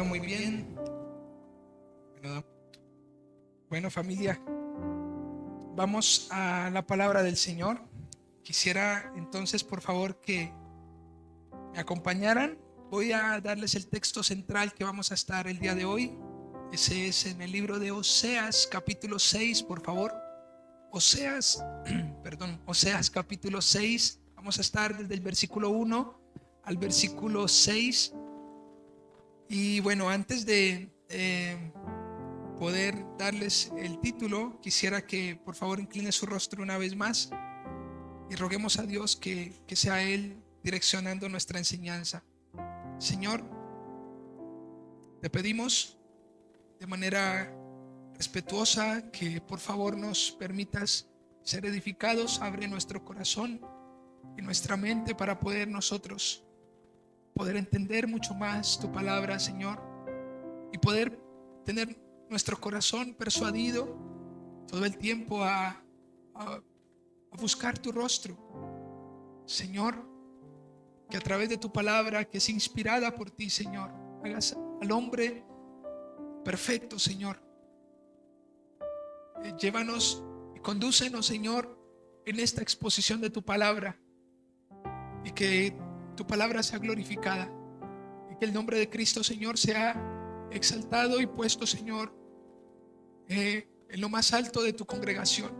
Bueno, muy bien. Bueno, bueno, familia, vamos a la palabra del Señor. Quisiera entonces, por favor, que me acompañaran. Voy a darles el texto central que vamos a estar el día de hoy. Ese es en el libro de Oseas, capítulo 6, por favor. Oseas, Oseas capítulo 6. Vamos a estar desde el versículo 1 al versículo 6. Y bueno, antes de poder darles el título, quisiera que por favor incline su rostro una vez más y roguemos a Dios que sea Él direccionando nuestra enseñanza. Señor, te pedimos de manera respetuosa que por favor nos permitas ser edificados. Abre nuestro corazón y nuestra mente para poder nosotros poder entender mucho más tu palabra, Señor, y poder tener nuestro corazón persuadido todo el tiempo a buscar tu rostro. Señor, que a través de tu palabra, que es inspirada por ti, Señor, hagas al hombre perfecto, Señor. Llévanos y condúcenos, Señor, en esta exposición de tu palabra, y que tu palabra sea glorificada, y que el nombre de Cristo, Señor, sea exaltado y puesto, Señor, en lo más alto de tu congregación.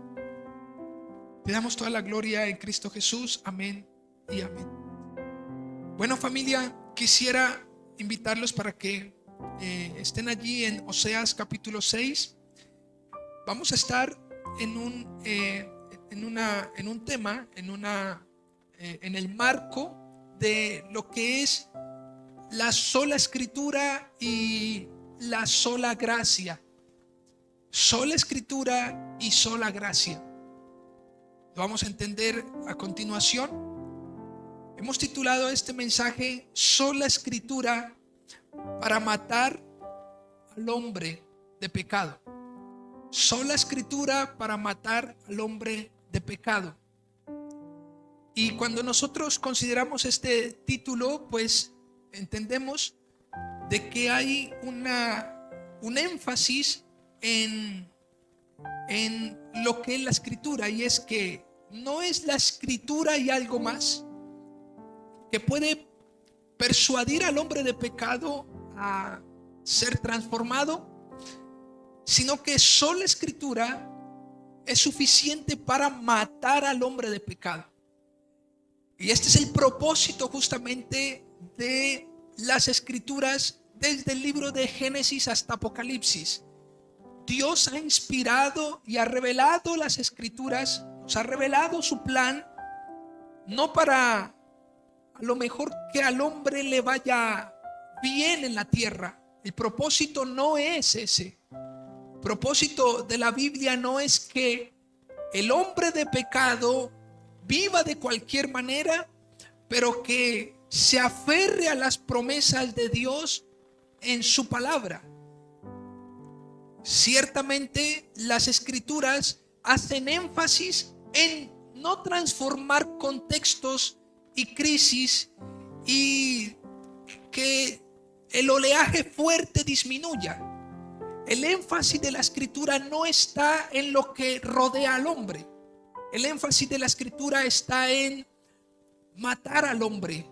Te damos toda la gloria en Cristo Jesús. Amén y amén. Bueno, familia, quisiera invitarlos para que estén allí en Oseas capítulo 6. Vamos a estar en un tema, en el marco de lo que es la sola escritura y la sola gracia. Sola escritura y sola gracia. Lo vamos a entender a continuación. Hemos titulado este mensaje Sola escritura para matar al hombre de pecado. Sola escritura para matar al hombre de pecado. Y cuando nosotros consideramos este título, pues entendemos de que hay un énfasis en lo que es la escritura, y es que no es la escritura y algo más que puede persuadir al hombre de pecado a ser transformado, sino que solo la escritura es suficiente para matar al hombre de pecado. Y este es el propósito justamente de las escrituras desde el libro de Génesis hasta Apocalipsis. Dios ha inspirado y ha revelado las escrituras, nos ha revelado su plan, no para a lo mejor que al hombre le vaya bien en la tierra. El propósito no es ese. El propósito de la Biblia no es que el hombre de pecado viva de cualquier manera, pero que se aferre a las promesas de Dios en su palabra. Ciertamente las escrituras hacen énfasis en no transformar contextos y crisis y que el oleaje fuerte disminuya. El énfasis de la escritura no está en lo que rodea al hombre. El énfasis de la escritura está en matar al hombre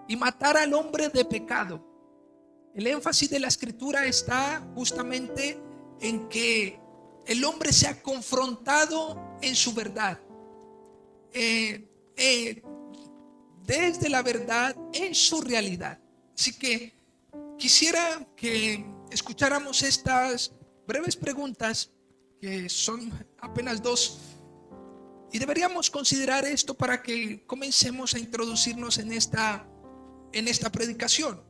y matar al hombre de pecado. El énfasis de la escritura está justamente en que el hombre sea confrontado en su verdad, desde la verdad en su realidad. Así que quisiera que escucháramos estas breves preguntas, que son apenas dos, y deberíamos considerar esto para que comencemos a introducirnos en esta predicación.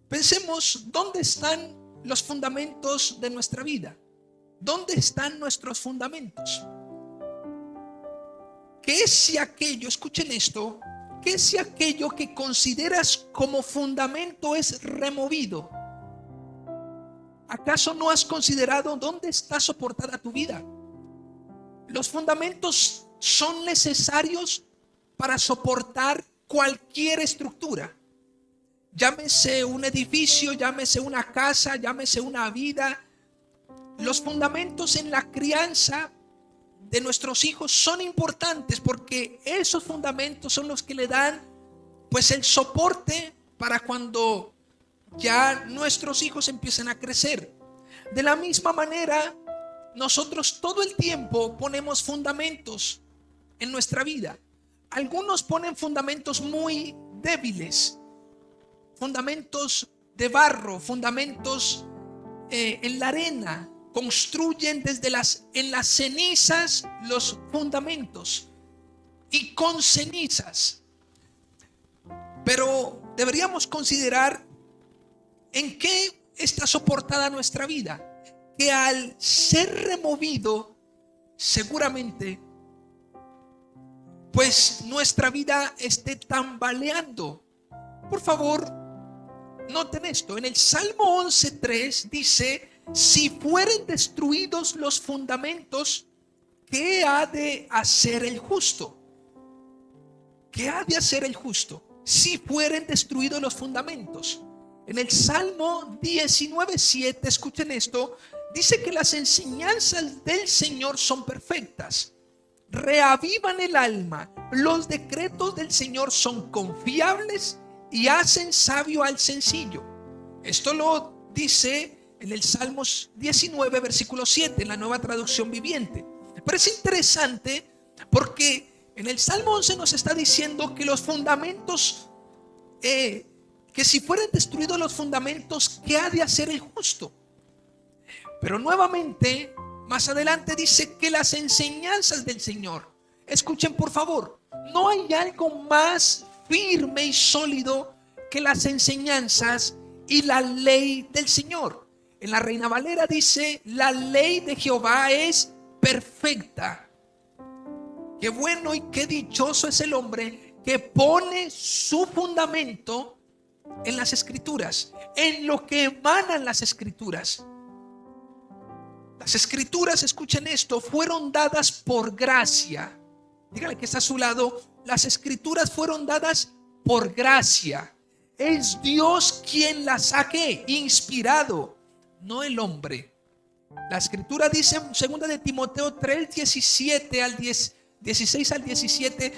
Pensemos, ¿dónde están los fundamentos de nuestra vida? ¿Dónde están nuestros fundamentos? ¿Qué es si aquello, escuchen esto, qué es si aquello que consideras como fundamento es removido? ¿Acaso no has considerado dónde está soportada tu vida? Los fundamentos son necesarios para soportar cualquier estructura. llámese un edificio, llámese una casa, llámese una vida. Los fundamentos en la crianza de nuestros hijos son importantes porque esos fundamentos son los que le dan pues el soporte para cuando ya nuestros hijos empiezan a crecer. De la misma manera, nosotros todo el tiempo ponemos fundamentos en nuestra vida. Algunos ponen fundamentos muy débiles, fundamentos de barro, fundamentos en la arena. Construyen en las cenizas los fundamentos y con cenizas. Pero deberíamos considerar en qué está soportada nuestra vida, que al ser removido, seguramente, pues nuestra vida esté tambaleando. Por favor, noten esto. En el Salmo 11:3 dice: si fueren destruidos los fundamentos, ¿qué ha de hacer el justo? ¿Qué ha de hacer el justo? Si fueren destruidos los fundamentos. En el Salmo 19:7, escuchen esto, dice que las enseñanzas del Señor son perfectas, reavivan el alma, los decretos del Señor son confiables y hacen sabio al sencillo. Esto lo dice en el Salmos 19, versículo 7, en la Nueva Traducción Viviente. Pero es interesante porque en el Salmo 11 nos está diciendo que los fundamentos, que si fueran destruidos los fundamentos, ¿qué ha de hacer el justo? Pero nuevamente, más adelante dice que las enseñanzas del Señor, escuchen por favor, no hay algo más firme y sólido que las enseñanzas y la ley del Señor. En la Reina Valera dice: la ley de Jehová es perfecta. Qué bueno y qué dichoso es el hombre que pone su fundamento en las Escrituras, en lo que emanan las Escrituras. Las Escrituras, escuchen esto, fueron dadas por gracia. Dígale que está a su lado: las Escrituras fueron dadas por gracia. Es Dios quien las ha inspirado, no el hombre. La Escritura dice en 2 de Timoteo 3:16 al 17: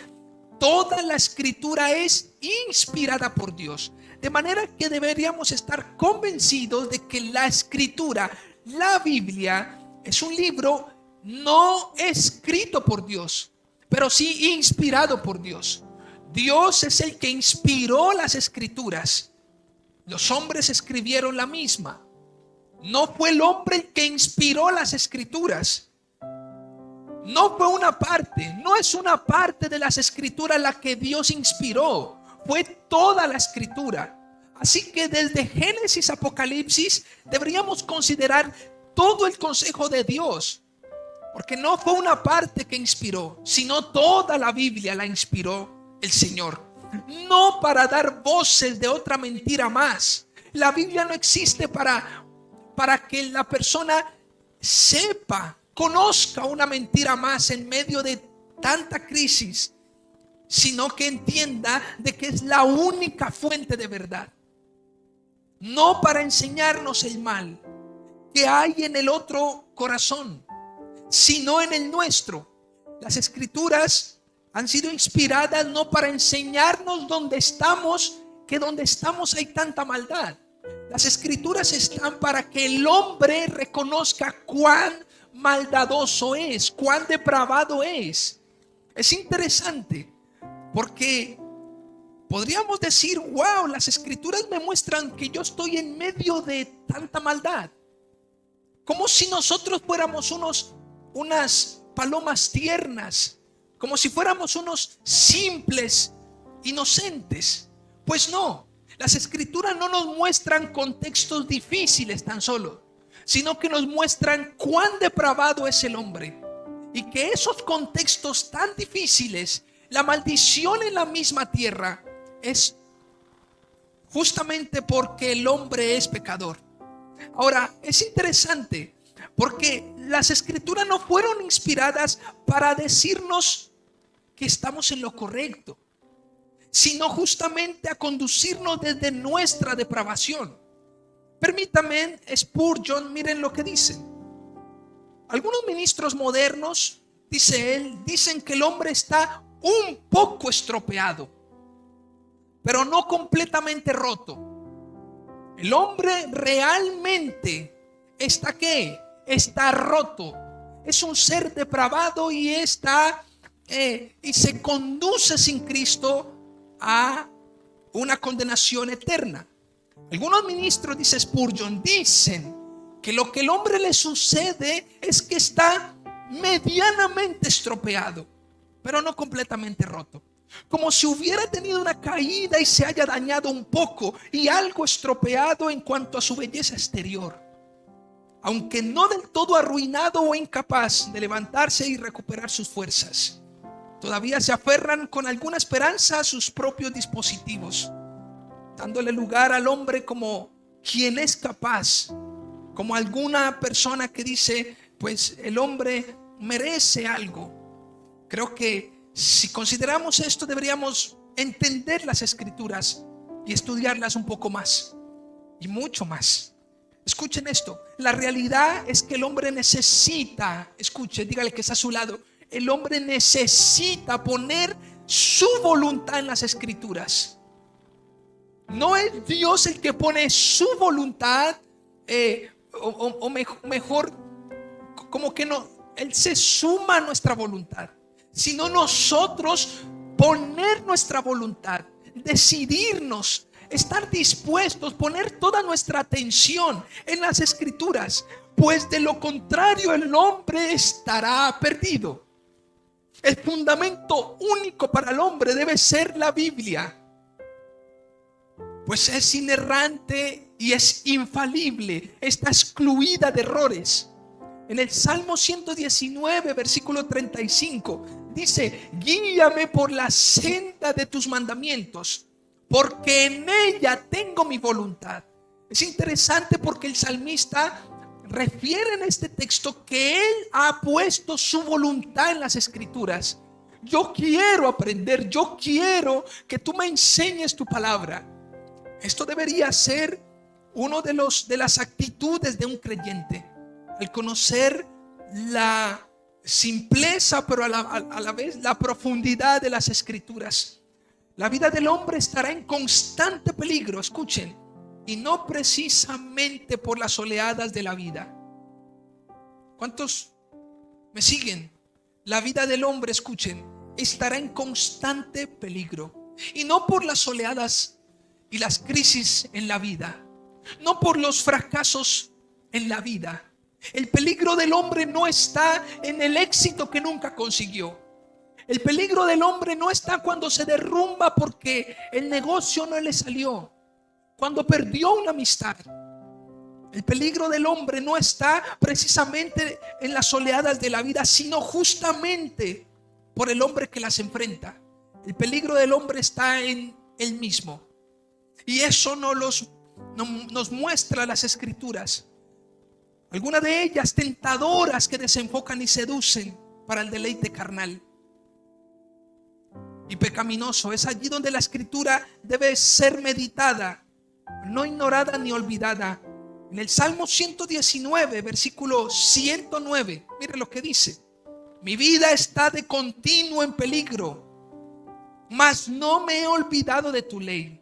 toda la Escritura es inspirada por Dios. De manera que deberíamos estar convencidos de que la Escritura, la Biblia, es un libro no escrito por Dios, pero sí inspirado por Dios. Dios es el que inspiró las Escrituras. Los hombres escribieron la misma. No fue el hombre el que inspiró las Escrituras. No fue una parte, no es una parte de las Escrituras la que Dios inspiró. Fue toda la Escritura. Así que desde Génesis a Apocalipsis deberíamos considerar todo el consejo de Dios, porque no fue una parte que inspiró, sino toda la Biblia la inspiró el Señor. No para dar voces de otra mentira más. La Biblia no existe para que la persona sepa, conozca una mentira más en medio de tanta crisis, sino que entienda de que es la única fuente de verdad. No para enseñarnos el mal que hay en el otro corazón, sino en el nuestro. Las Escrituras han sido inspiradas no para enseñarnos dónde estamos, que donde estamos hay tanta maldad. Las Escrituras están para que el hombre reconozca cuán maldadoso es, cuán depravado es. Es interesante porque podríamos decir: wow, las Escrituras me muestran que yo estoy en medio de tanta maldad. Como si nosotros fuéramos unas palomas tiernas, como si fuéramos unos simples inocentes. Pues no, las Escrituras no nos muestran contextos difíciles tan solo, sino que nos muestran cuán depravado es el hombre, y que esos contextos tan difíciles, la maldición en la misma tierra, es justamente porque el hombre es pecador. Ahora, es interesante porque las Escrituras no fueron inspiradas para decirnos que estamos en lo correcto, sino justamente a conducirnos desde nuestra depravación. Permítame, Spurgeon, miren lo que dice. Algunos ministros modernos, dice él, dicen que el hombre está un poco estropeado, pero no completamente roto. El hombre realmente está ¿qué? Está roto. Es un ser depravado y y se conduce sin Cristo a una condenación eterna. Algunos ministros, dice Spurgeon, dicen que lo que el hombre le sucede es que está medianamente estropeado, pero no completamente roto. Como si hubiera tenido una caída y se haya dañado un poco y algo estropeado en cuanto a su belleza exterior, aunque no del todo arruinado o incapaz de levantarse y recuperar sus fuerzas. Todavía se aferran con alguna esperanza a sus propios dispositivos, dándole lugar al hombre como quien es capaz, como alguna persona que dice, pues el hombre merece algo. Creo que si consideramos esto, deberíamos entender las Escrituras y estudiarlas un poco más y mucho más. Escuchen esto, la realidad es que el hombre necesita, escuche, dígale que está a su lado, el hombre necesita poner su voluntad en las Escrituras. No es Dios el que pone su voluntad, mejor, como que no, Él se suma a nuestra voluntad, sino nosotros poner nuestra voluntad, decidirnos, estar dispuestos, poner toda nuestra atención en las Escrituras, pues de lo contrario el hombre estará perdido. El fundamento único para el hombre debe ser la Biblia, pues es inerrante y es infalible, está excluida de errores. En el Salmo 119, versículo 35, dice: guíame por la senda de tus mandamientos, porque en ella tengo mi voluntad. Es interesante porque el salmista refiere en este texto que él ha puesto su voluntad en las Escrituras. Yo quiero aprender, yo quiero que tú me enseñes tu palabra. Esto debería ser uno de las actitudes de un creyente, al conocer la simpleza, pero a la vez la profundidad de las Escrituras. La vida del hombre estará en constante peligro, escuchen, y no precisamente por las oleadas de la vida. ¿Cuántos me siguen? La vida del hombre, escuchen, estará en constante peligro, y no por las oleadas y las crisis en la vida, no por los fracasos en la vida. El peligro del hombre no está en el éxito que nunca consiguió. El peligro del hombre no está cuando se derrumba porque el negocio no le salió, cuando perdió una amistad. El peligro del hombre no está precisamente en las oleadas de la vida, sino justamente por el hombre que las enfrenta. El peligro del hombre está en él mismo. Y eso nos muestra las Escrituras. Algunas de ellas tentadoras que desenfocan y seducen para el deleite carnal y pecaminoso. Es allí donde la Escritura debe ser meditada, no ignorada ni olvidada. En el Salmo 119, versículo 109, mire lo que dice: mi vida está de continuo en peligro, mas no me he olvidado de tu ley.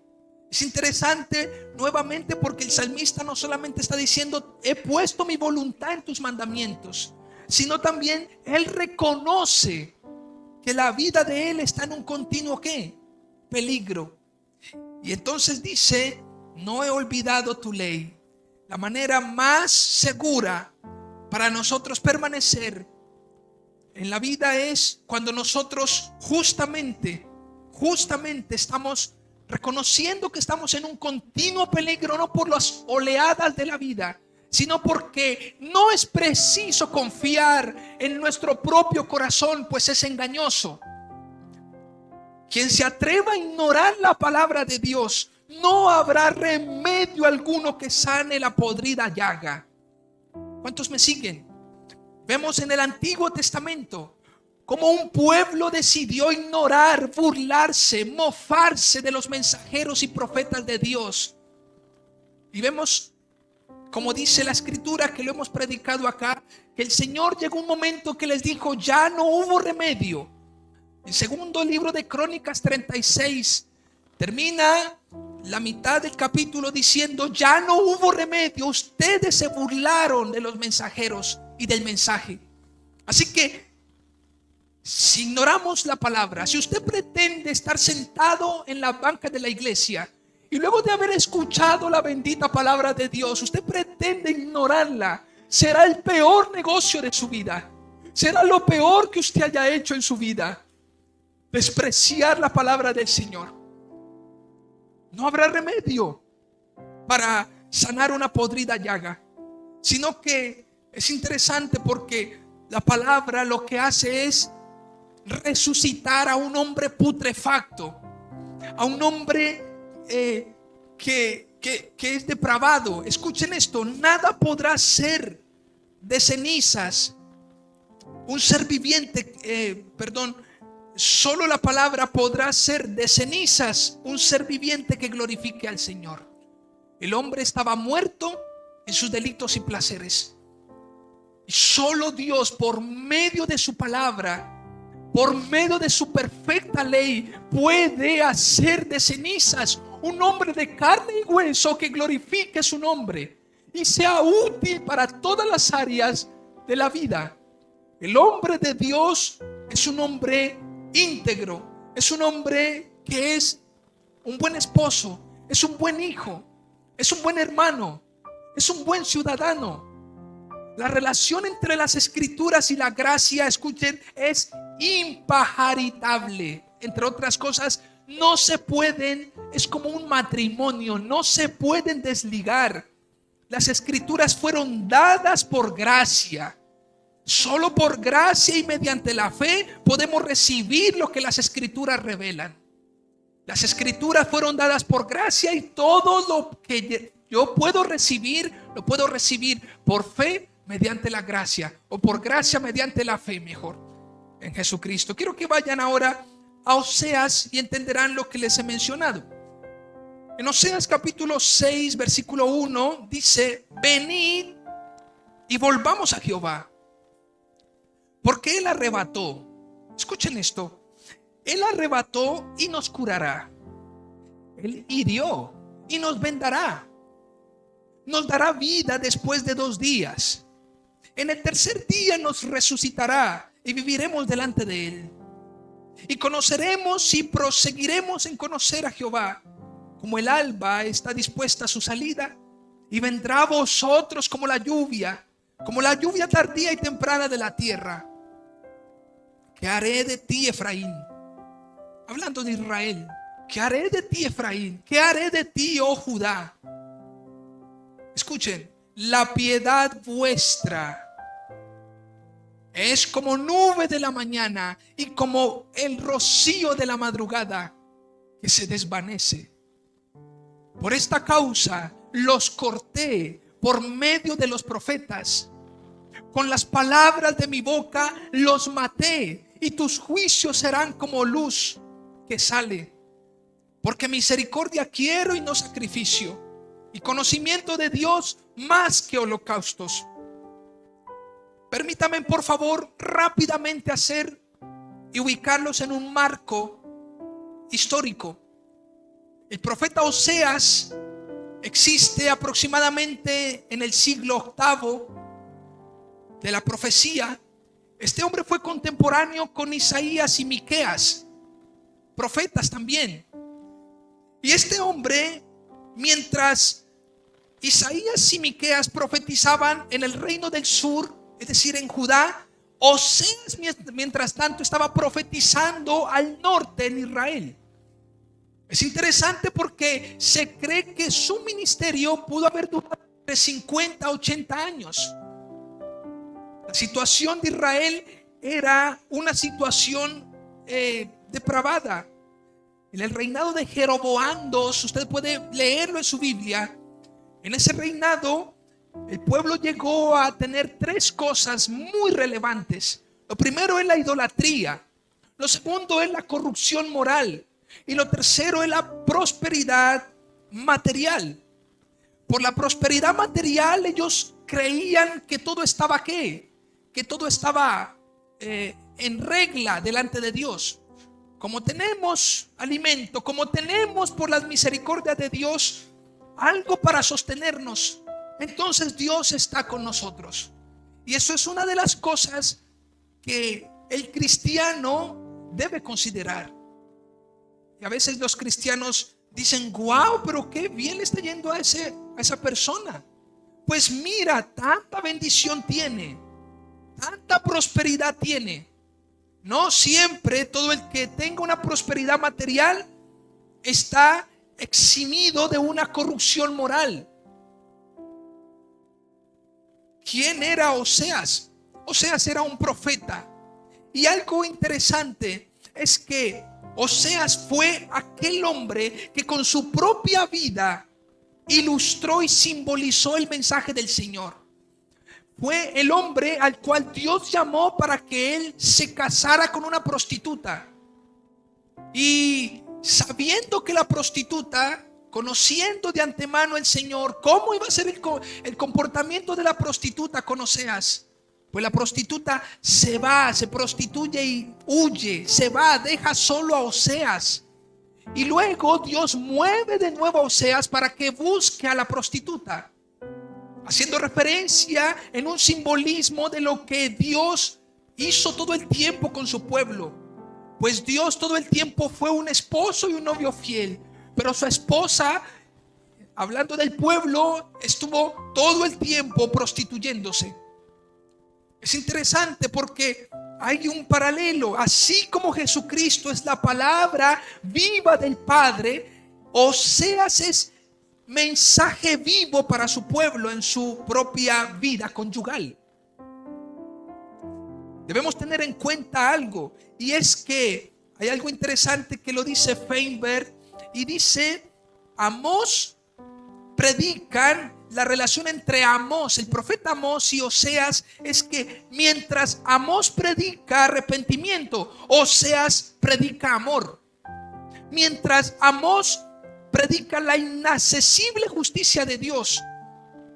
Es interesante nuevamente porque el salmista no solamente está diciendo he puesto mi voluntad en tus mandamientos, sino también él reconoce que la vida de él está en un continuo ¿qué? Peligro. Y entonces dice: no he olvidado tu ley. La manera más segura para nosotros permanecer en la vida es cuando nosotros justamente estamos reconociendo que estamos en un continuo peligro, no por las oleadas de la vida, sino porque no es preciso confiar en nuestro propio corazón, pues es engañoso. Quien se atreva a ignorar la palabra de Dios, no habrá remedio alguno que sane la podrida llaga. ¿Cuántos me siguen? Vemos en el Antiguo Testamento Como un pueblo decidió ignorar, burlarse, mofarse de los mensajeros y profetas de Dios. Y vemos, como dice la escritura que lo hemos predicado acá, que el Señor llegó un momento que les dijo, ya no hubo remedio. El segundo libro de Crónicas 36 termina la mitad del capítulo diciendo, ya no hubo remedio, ustedes se burlaron de los mensajeros y del mensaje. Así que si ignoramos la palabra, si usted pretende estar sentado en la banca de la iglesia y luego de haber escuchado la bendita palabra de Dios, usted pretende ignorarla, será el peor negocio de su vida. Será lo peor que usted haya hecho en su vida. Despreciar la palabra del Señor. No habrá remedio para sanar una podrida llaga, sino que es interesante porque la palabra lo que hace es resucitar a un hombre putrefacto, a un hombre que es depravado. Escuchen esto, nada podrá ser de cenizas un ser viviente, solo la palabra podrá ser de cenizas un ser viviente que glorifique al Señor. El hombre estaba muerto en sus delitos y placeres. Y solo Dios, por medio de su palabra, por medio de su perfecta ley, puede hacer de cenizas un hombre de carne y hueso que glorifique su nombre y sea útil para todas las áreas de la vida. El hombre de Dios es un hombre íntegro, es un hombre que es un buen esposo, es un buen hijo, es un buen hermano, es un buen ciudadano. La relación entre las escrituras y la gracia, escuchen, es impajaritable. Entre otras cosas, no se pueden, es como un matrimonio, no se pueden desligar. Las escrituras fueron dadas por gracia. Solo por gracia y mediante la fe podemos recibir lo que las escrituras revelan. Las escrituras fueron dadas por gracia y todo lo que yo puedo recibir, lo puedo recibir por fe mediante la gracia, o por gracia mediante la fe, mejor, en Jesucristo. Quiero que vayan ahora a Oseas y entenderán lo que les he mencionado. En Oseas capítulo 6 versículo 1 dice: venid y volvamos a Jehová, porque Él arrebató. Escuchen esto: Él arrebató y nos curará. Él hirió y nos vendará. Nos dará vida después de 2 días. En el tercer día nos resucitará y viviremos delante de Él. Y conoceremos y proseguiremos en conocer a Jehová. Como el alba está dispuesta a su salida, y vendrá a vosotros como la lluvia tardía y temprana de la tierra. ¿Qué haré de ti, Efraín? Hablando de Israel. ¿Qué haré de ti, Efraín? ¿Qué haré de ti, oh Judá? Escuchen, la piedad vuestra es como nube de la mañana y como el rocío de la madrugada que se desvanece. Por esta causa los corté por medio de los profetas. Con las palabras de mi boca los maté, y tus juicios serán como luz que sale. Porque misericordia quiero y no sacrificio, y conocimiento de Dios más que holocaustos. Permítame por favor rápidamente hacer y ubicarlos en un marco histórico. El profeta Oseas existe aproximadamente en el siglo VIII de la profecía. Este hombre fue contemporáneo con Isaías y Miqueas, profetas también. Y este hombre, mientras Isaías y Miqueas profetizaban en el reino del sur, es decir, en Judá, Oseas mientras tanto estaba profetizando al norte en Israel. Es interesante porque se cree que su ministerio pudo haber durado de 50 a 80 años. La situación de Israel era una situación depravada. En el reinado de Jeroboam II, usted puede leerlo en su Biblia. En ese reinado, el pueblo llegó a tener 3 cosas muy relevantes. Lo primero es la idolatría. Lo segundo es la corrupción moral. Y lo tercero es la prosperidad material. Por la prosperidad material ellos creían que todo estaba ¿qué? Que todo estaba en regla delante de Dios. Como tenemos alimento, como tenemos por las misericordias de Dios algo para sostenernos, entonces Dios está con nosotros. Y eso es una de las cosas que el cristiano debe considerar. Y a veces los cristianos dicen, wow, pero qué bien le está yendo a esa persona. Pues mira, tanta bendición tiene, tanta prosperidad tiene. No siempre todo el que tenga una prosperidad material está eximido de una corrupción moral. ¿Quién era Oseas? Oseas era un profeta. Y algo interesante es que Oseas fue aquel hombre que con su propia vida ilustró y simbolizó el mensaje del Señor. Fue el hombre al cual Dios llamó para que él se casara con una prostituta. Y sabiendo que la prostituta, conociendo de antemano el Señor, cómo iba a ser el comportamiento de la prostituta con Oseas, pues la prostituta se va, se prostituye y huye, se va, deja solo a Oseas. Y luego Dios mueve de nuevo a Oseas para que busque a la prostituta, haciendo referencia en un simbolismo de lo que Dios hizo todo el tiempo con su pueblo. Pues Dios todo el tiempo fue un esposo y un novio fiel, pero su esposa, hablando del pueblo, estuvo todo el tiempo prostituyéndose. Es interesante porque hay un paralelo. Así como Jesucristo es la palabra viva del Padre, Oseas es mensaje vivo para su pueblo en su propia vida conyugal. Debemos tener en cuenta algo, y es que hay algo interesante que lo dice Feinberg, y dice: Amós predican la relación entre Amós, el profeta Amós, y Oseas. Es que mientras Amós predica arrepentimiento, Oseas predica amor. Mientras Amós predica la inaccesible justicia de Dios,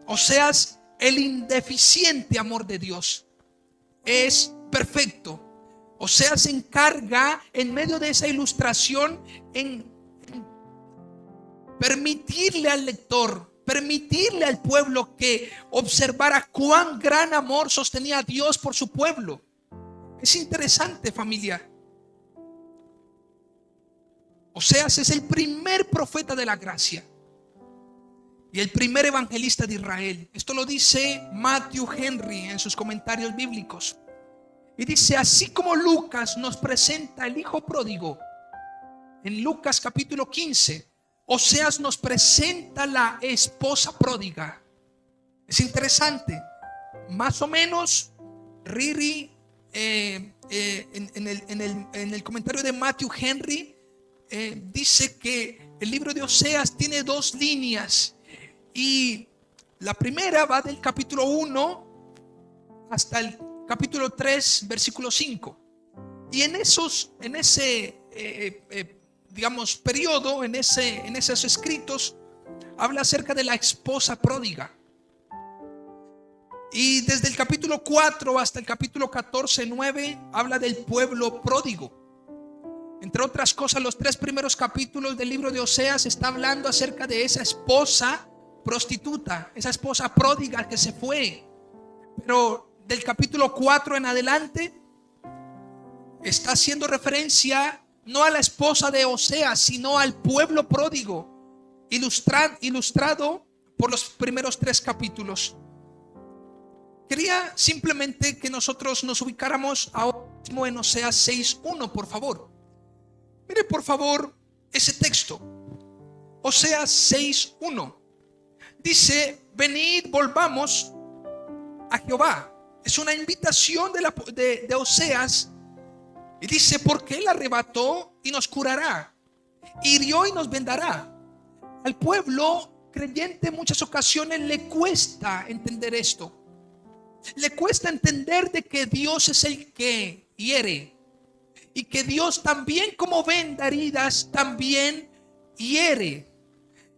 Oseas el indeficiente amor de Dios. Es perfecto. Oseas se encarga en medio de esa ilustración en permitirle al lector, permitirle al pueblo que observara cuán gran amor sostenía a Dios por su pueblo. Es interesante, familia. Oseas es el primer profeta de la gracia y el primer evangelista de Israel. Esto lo dice Matthew Henry en sus comentarios bíblicos. Y dice: así como Lucas nos presenta el hijo pródigo en Lucas capítulo 15, Oseas nos presenta la esposa pródiga. Es interesante. Más o menos Riri en el comentario de Matthew Henry dice que el libro de Oseas tiene dos líneas, y la primera va del capítulo 1 hasta el capítulo 3 versículo 5, y en ese digamos periodo, en esos escritos, habla acerca de la esposa pródiga. Y desde el capítulo 4 hasta el capítulo 9 habla del pueblo pródigo. Entre otras cosas, los 3 primeros capítulos del libro de Oseas está hablando acerca de esa esposa prostituta, esa esposa pródiga que se fue. Pero del capítulo 4 en adelante está haciendo referencia no a la esposa de Oseas, sino al pueblo pródigo, ilustrado por los primeros 3 capítulos. Quería simplemente que nosotros nos ubicáramos ahora mismo en Oseas 6:1, por favor. Mire por favor ese texto. Oseas 6:1 dice: venid, volvamos a Jehová. Es una invitación de Oseas. Y dice: porque él arrebató y nos curará, hirió y nos vendará. Al pueblo creyente en muchas ocasiones le cuesta entender esto. Le cuesta entender de que Dios es el que hiere y que Dios también, como venda heridas, también hiere.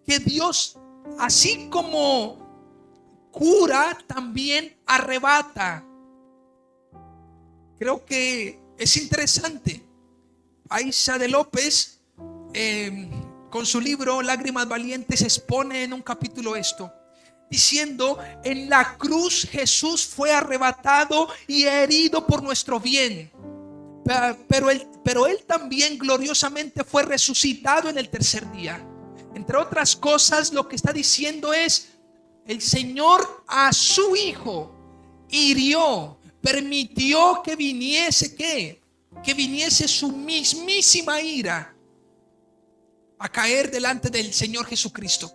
Que Dios, así como cura, también arrebata. Creo que es interesante. Aisha de López, con su libro Lágrimas Valientes, expone en un capítulo esto, diciendo: en la cruz Jesús fue arrebatado y herido por nuestro bien, pero él también gloriosamente fue resucitado en el tercer día. Entre otras cosas, lo que está diciendo es: el Señor a su Hijo hirió, permitió que viniese, ¿qué? Que viniese su mismísima ira a caer delante del Señor Jesucristo.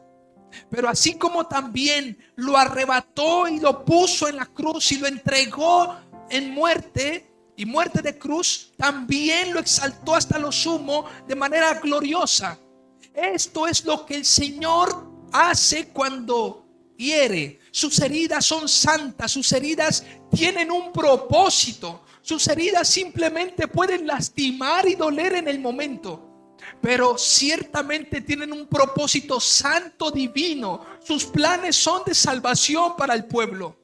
Pero así como también lo arrebató y lo puso en la cruz y lo entregó en muerte y muerte de cruz, también lo exaltó hasta lo sumo de manera gloriosa. Esto es lo que el Señor hace cuando hiere. Sus heridas son santas, sus heridas tienen un propósito. Sus heridas simplemente pueden lastimar y doler en el momento, pero ciertamente tienen un propósito santo, divino. Sus planes son de salvación para el pueblo.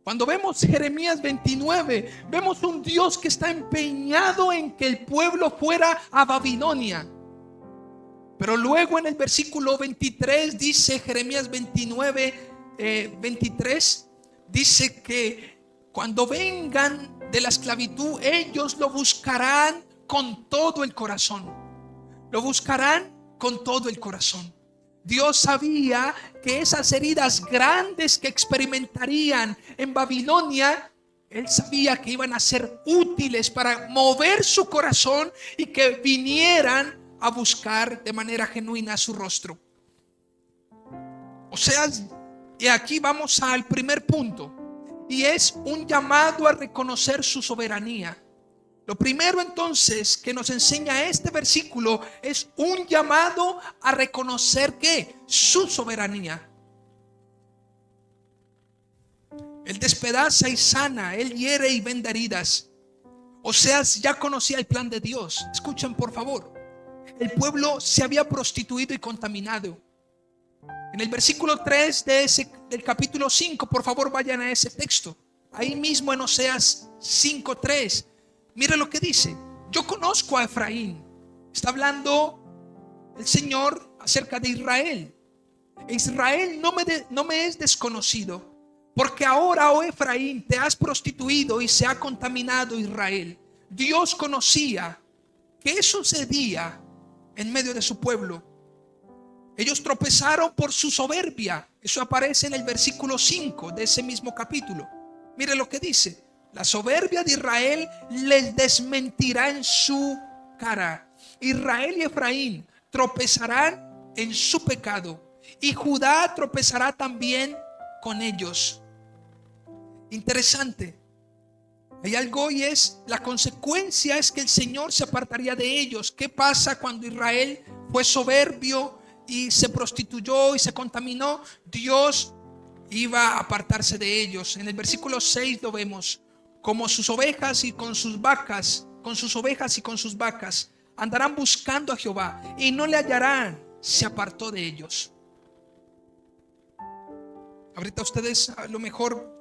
Cuando vemos Jeremías 29, vemos un Dios que está empeñado en que el pueblo fuera a Babilonia. Pero luego en el versículo 23 dice, Jeremías 29, 23, dice que cuando vengan de la esclavitud, ellos lo buscarán con todo el corazón. Lo buscarán con todo el corazón. Dios sabía que esas heridas grandes que experimentarían en Babilonia, Él sabía que iban a ser útiles para mover su corazón y que vinieran a buscar de manera genuina su rostro. O sea, y aquí vamos al primer punto, y es un llamado a reconocer su soberanía. Lo primero entonces que nos enseña este versículo es un llamado a reconocer que su soberanía. Él despedaza y sana, Él hiere y venda heridas. O sea, ya conocía el plan de Dios. Escuchen por favor. El pueblo se había prostituido y contaminado. En el versículo 3 del capítulo 5, por favor vayan a ese texto. Ahí mismo en Oseas 5:3. Mire lo que dice: yo conozco a Efraín. Está hablando el Señor acerca de Israel. Israel no me es desconocido, porque ahora, oh Efraín, te has prostituido y se ha contaminado Israel. Dios conocía qué sucedía en medio de su pueblo. Ellos tropezaron por su soberbia. Eso aparece en el versículo 5 de ese mismo capítulo. Mire lo que dice: la soberbia de Israel les desmentirá en su cara. Israel y Efraín tropezarán en su pecado, y Judá tropezará también con ellos. Interesante. Hay algo, y es la consecuencia es que el Señor se apartaría de ellos. ¿Qué pasa cuando Israel fue soberbio y se prostituyó y se contaminó? Dios iba a apartarse de ellos. En el versículo 6 lo vemos: como sus ovejas y con sus vacas, andarán buscando a Jehová y no le hallarán. Se apartó de ellos. Ahorita ustedes, a lo mejor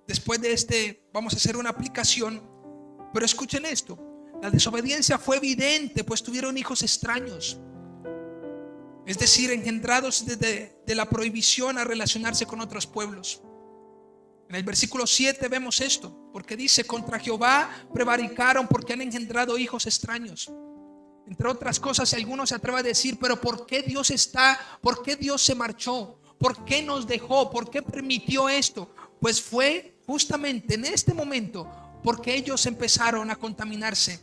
después de vamos a hacer una aplicación, pero escuchen esto: la desobediencia fue evidente, pues tuvieron hijos extraños, es decir, engendrados de la prohibición a relacionarse con otros pueblos. En el versículo 7 vemos esto, porque dice: contra Jehová prevaricaron porque han engendrado hijos extraños. Entre otras cosas, algunos se atreven a decir: pero ¿por qué Dios se marchó? ¿Por qué nos dejó? ¿Por qué permitió esto? Pues fue justamente en este momento porque ellos empezaron a contaminarse.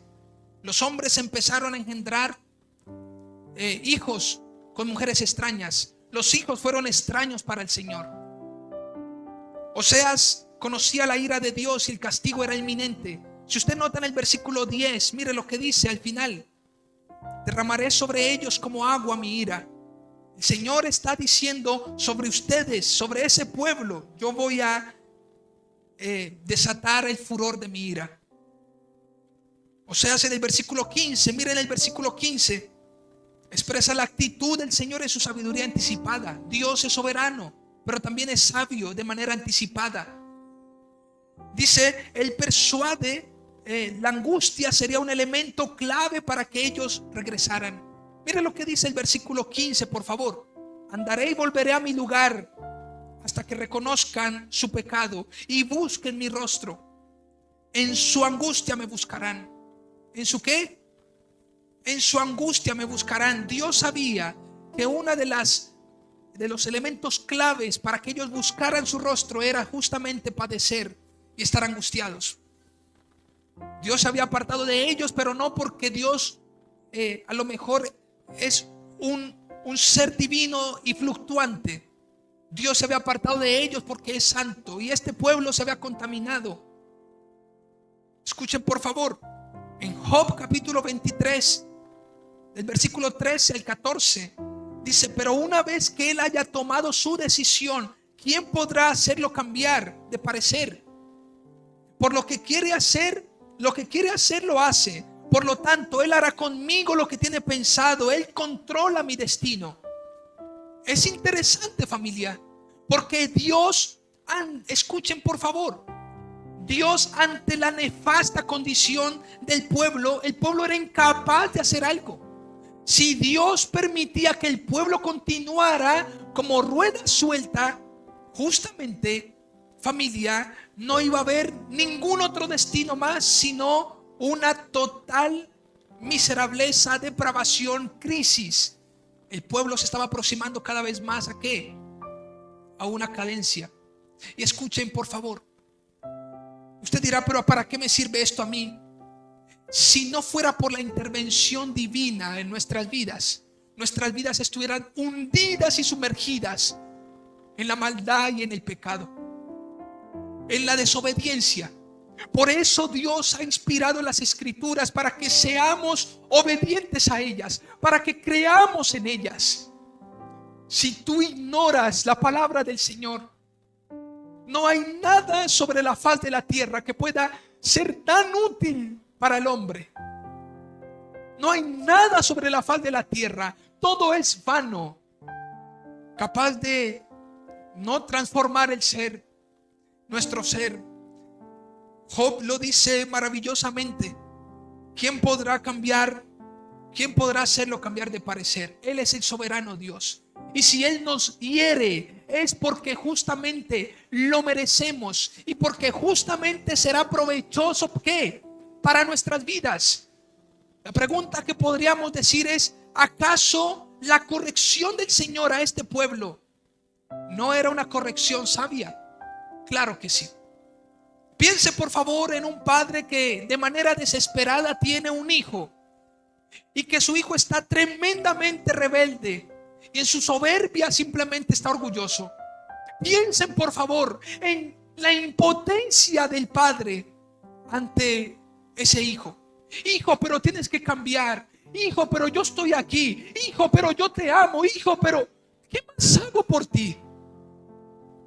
Los hombres empezaron a engendrar hijos con mujeres extrañas. Los hijos fueron extraños para el Señor. Oseas conocía la ira de Dios y el castigo era inminente. Si usted nota en el versículo 10, mire lo que dice al final: derramaré sobre ellos como agua mi ira. El Señor está diciendo sobre ustedes, sobre ese pueblo, yo voy a desatar el furor de mi ira. O sea, en el versículo 15, miren el versículo 15, expresa la actitud del Señor en su sabiduría anticipada. Dios es soberano, pero también es sabio de manera anticipada. Dice, Él persuade, la angustia sería un elemento clave para que ellos regresaran. Miren lo que dice el versículo 15, por favor. Andaré y volveré a mi lugar hasta que reconozcan su pecado y busquen mi rostro. En su angustia me buscarán. ¿En su qué? En su angustia me buscarán. Dios sabía que una de los elementos claves para que ellos buscaran su rostro era justamente padecer y estar angustiados. Dios se había apartado de ellos, pero no porque Dios a lo mejor es un ser divino y fluctuante. Dios se había apartado de ellos porque es santo y este pueblo se había contaminado. Escuchen por favor, en Job capítulo 23, del versículo 13 al 14, dice, pero una vez que él haya tomado su decisión, ¿quién podrá hacerlo cambiar de parecer? Por lo que quiere hacer, lo hace. Por lo tanto, él hará conmigo lo que tiene pensado. Él controla mi destino. Es interesante, familia, porque Dios, escuchen por favor, Dios, ante la nefasta condición del pueblo, el pueblo era incapaz de hacer algo. Si Dios permitía que el pueblo continuara como rueda suelta, justamente, familia, no iba a haber ningún otro destino más, sino una total miserableza, depravación, crisis. El pueblo se estaba aproximando cada vez más ¿a qué? A una cadencia. Y escuchen por favor. Usted dirá, pero ¿para qué me sirve esto a mí? Si no fuera por la intervención divina en nuestras vidas estuvieran hundidas y sumergidas en la maldad y en el pecado, en la desobediencia. Por eso Dios ha inspirado las escrituras para que seamos obedientes a ellas, para que creamos en ellas. Si tú ignoras la palabra del Señor, no hay nada sobre la faz de la tierra que pueda ser tan útil para el hombre. No hay nada sobre la faz de la tierra. Todo es vano, capaz de no transformar el ser, nuestro ser. Job lo dice maravillosamente. ¿Quién podrá cambiar? ¿Quién podrá hacerlo cambiar de parecer? Él es el soberano Dios. Y si Él nos hiere, es porque justamente lo merecemos y porque justamente será provechoso, ¿qué? Para nuestras vidas. La pregunta que podríamos decir es, ¿acaso la corrección del Señor a este pueblo no era una corrección sabia? Claro que sí. Piense por favor en un padre que de manera desesperada tiene un hijo y que su hijo está tremendamente rebelde y en su soberbia simplemente está orgulloso. Piensen por favor en la impotencia del padre ante ese hijo. Hijo, pero tienes que cambiar. Hijo, pero yo estoy aquí. Hijo, pero yo te amo. Hijo, pero ¿qué más hago por ti?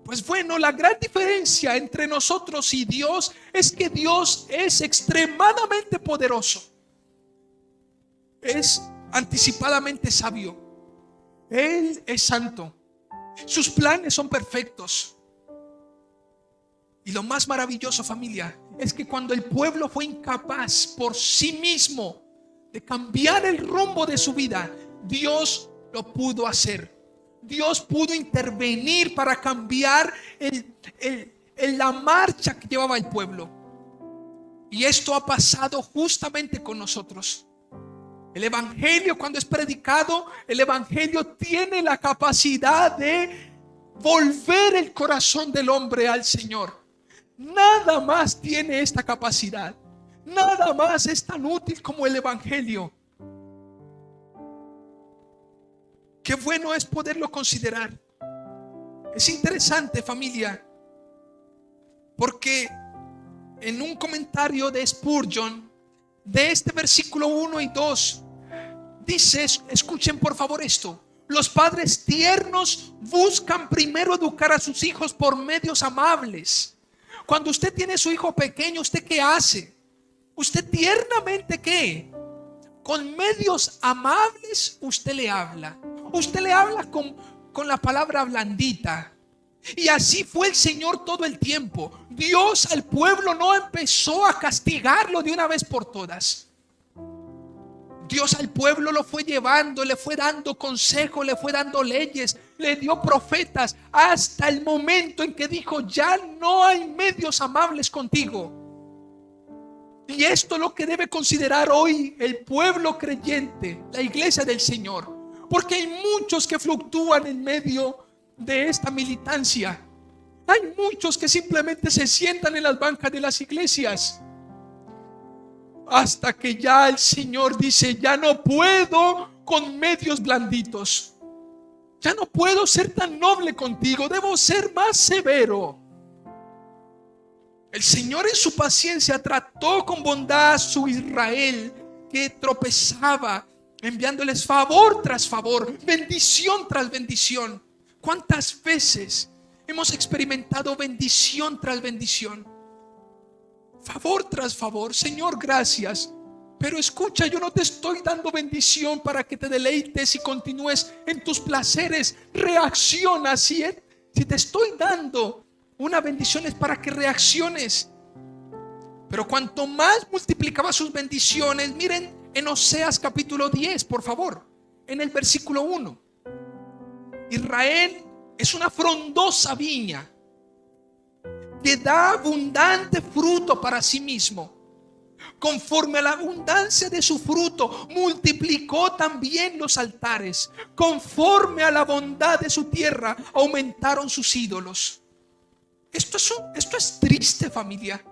Pues bueno, la gran diferencia entre nosotros y Dios es que Dios es extremadamente poderoso. Es anticipadamente sabio. Él es santo. Sus planes son perfectos. Y lo más maravilloso, familia, es que cuando el pueblo fue incapaz por sí mismo de cambiar el rumbo de su vida, Dios lo pudo hacer. Dios pudo intervenir para cambiar la marcha que llevaba el pueblo. Y esto ha pasado justamente con nosotros. El evangelio, cuando es predicado, el evangelio tiene la capacidad de volver el corazón del hombre al Señor. Nada más tiene esta capacidad. Nada más es tan útil como el evangelio. Qué bueno es poderlo considerar. Es interesante, familia, porque en un comentario de Spurgeon de este versículo 1 y 2 dice, escuchen por favor esto: los padres tiernos buscan primero educar a sus hijos por medios amables, Cuando usted tiene su hijo pequeño, ¿usted qué hace? Usted tiernamente, ¿qué? Con medios amables usted le habla. Usted le habla con la palabra blandita. Y así fue el Señor todo el tiempo. Dios al pueblo no empezó a castigarlo de una vez por todas. Dios al pueblo lo fue llevando, le fue dando consejos, le fue dando leyes, le dio profetas, hasta el momento en que dijo: ya no hay medios amables contigo. Y esto es lo que debe considerar hoy el pueblo creyente, la iglesia del Señor. Porque hay muchos que fluctúan en medio de esta militancia. Hay muchos que simplemente se sientan en las bancas de las iglesias, hasta que ya el Señor dice: ya no puedo con medios blanditos. Ya no puedo ser tan noble contigo, debo ser más severo. El Señor en su paciencia trató con bondad a su Israel, que tropezaba, enviándoles favor tras favor, bendición tras bendición. ¿Cuántas veces hemos experimentado bendición tras bendición? Favor tras favor. Señor, gracias. Pero escucha, yo no te estoy dando bendición para que te deleites y continúes en tus placeres. Reacciona. Si te estoy dando una bendición es para que reacciones. Pero cuanto más multiplicaba sus bendiciones, miren en Oseas capítulo 10, por favor, en el versículo 1. Israel es una frondosa viña que da abundante fruto para sí mismo. Conforme a la abundancia de su fruto, multiplicó también los altares. Conforme a la bondad de su tierra, aumentaron sus ídolos. Esto es triste, familia.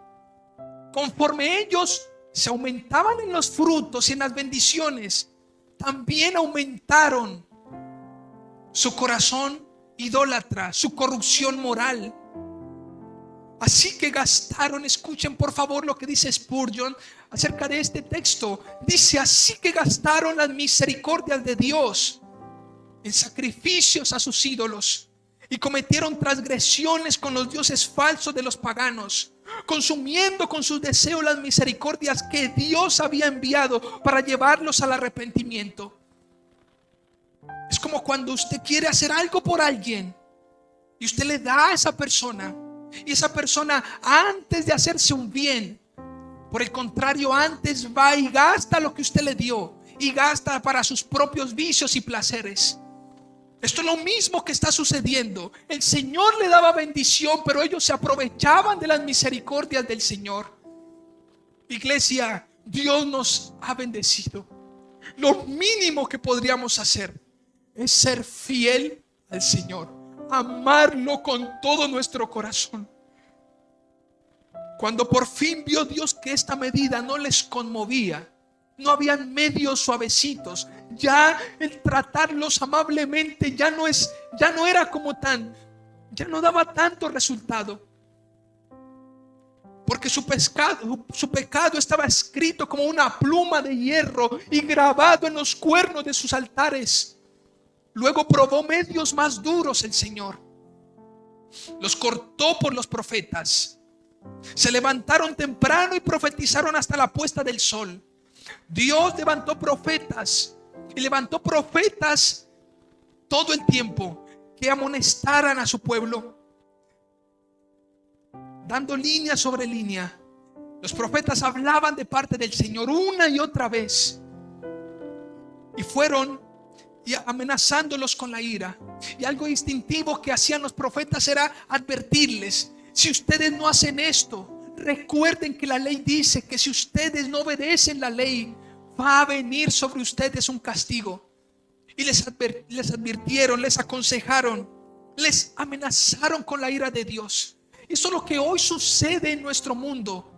Conforme ellos se aumentaban en los frutos y en las bendiciones, también aumentaron su corazón idólatra, su corrupción moral. Así que gastaron, escuchen por favor lo que dice Spurgeon acerca de este texto. Dice: así que gastaron las misericordias de Dios en sacrificios a sus ídolos, y cometieron transgresiones con los dioses falsos de los paganos, consumiendo con sus deseos las misericordias que Dios había enviado para llevarlos al arrepentimiento. Es como cuando usted quiere hacer algo por alguien y usted le da a esa persona, y esa persona, antes de hacerse un bien, por el contrario, antes va y gasta lo que usted le dio, y gasta para sus propios vicios y placeres. Esto es lo mismo que está sucediendo. El Señor le daba bendición, pero ellos se aprovechaban de las misericordias del Señor. Iglesia, Dios nos ha bendecido. Lo mínimo que podríamos hacer es ser fiel al Señor, amarlo con todo nuestro corazón. Cuando por fin vio Dios que esta medida no les conmovía, no habían medios suavecitos, ya el tratarlos amablemente ya no era como ya no daba tanto resultado, porque su pecado estaba escrito como una pluma de hierro y grabado en los cuernos de sus altares. Luego probó medios más duros el Señor. Los cortó por los profetas. Se levantaron temprano y profetizaron hasta la puesta del sol. Dios levantó profetas, y levantó profetas todo el tiempo, que amonestaran a su pueblo, dando línea sobre línea. Los profetas hablaban de parte del Señor una y otra vez, y fueron amenazándolos con la ira. Y algo instintivo que hacían los profetas era advertirles: si ustedes no hacen esto, recuerden que la ley dice que si ustedes no obedecen la ley, va a venir sobre ustedes un castigo. Y les advirtieron, les aconsejaron, les amenazaron con la ira de Dios. Eso es lo que hoy sucede en nuestro mundo.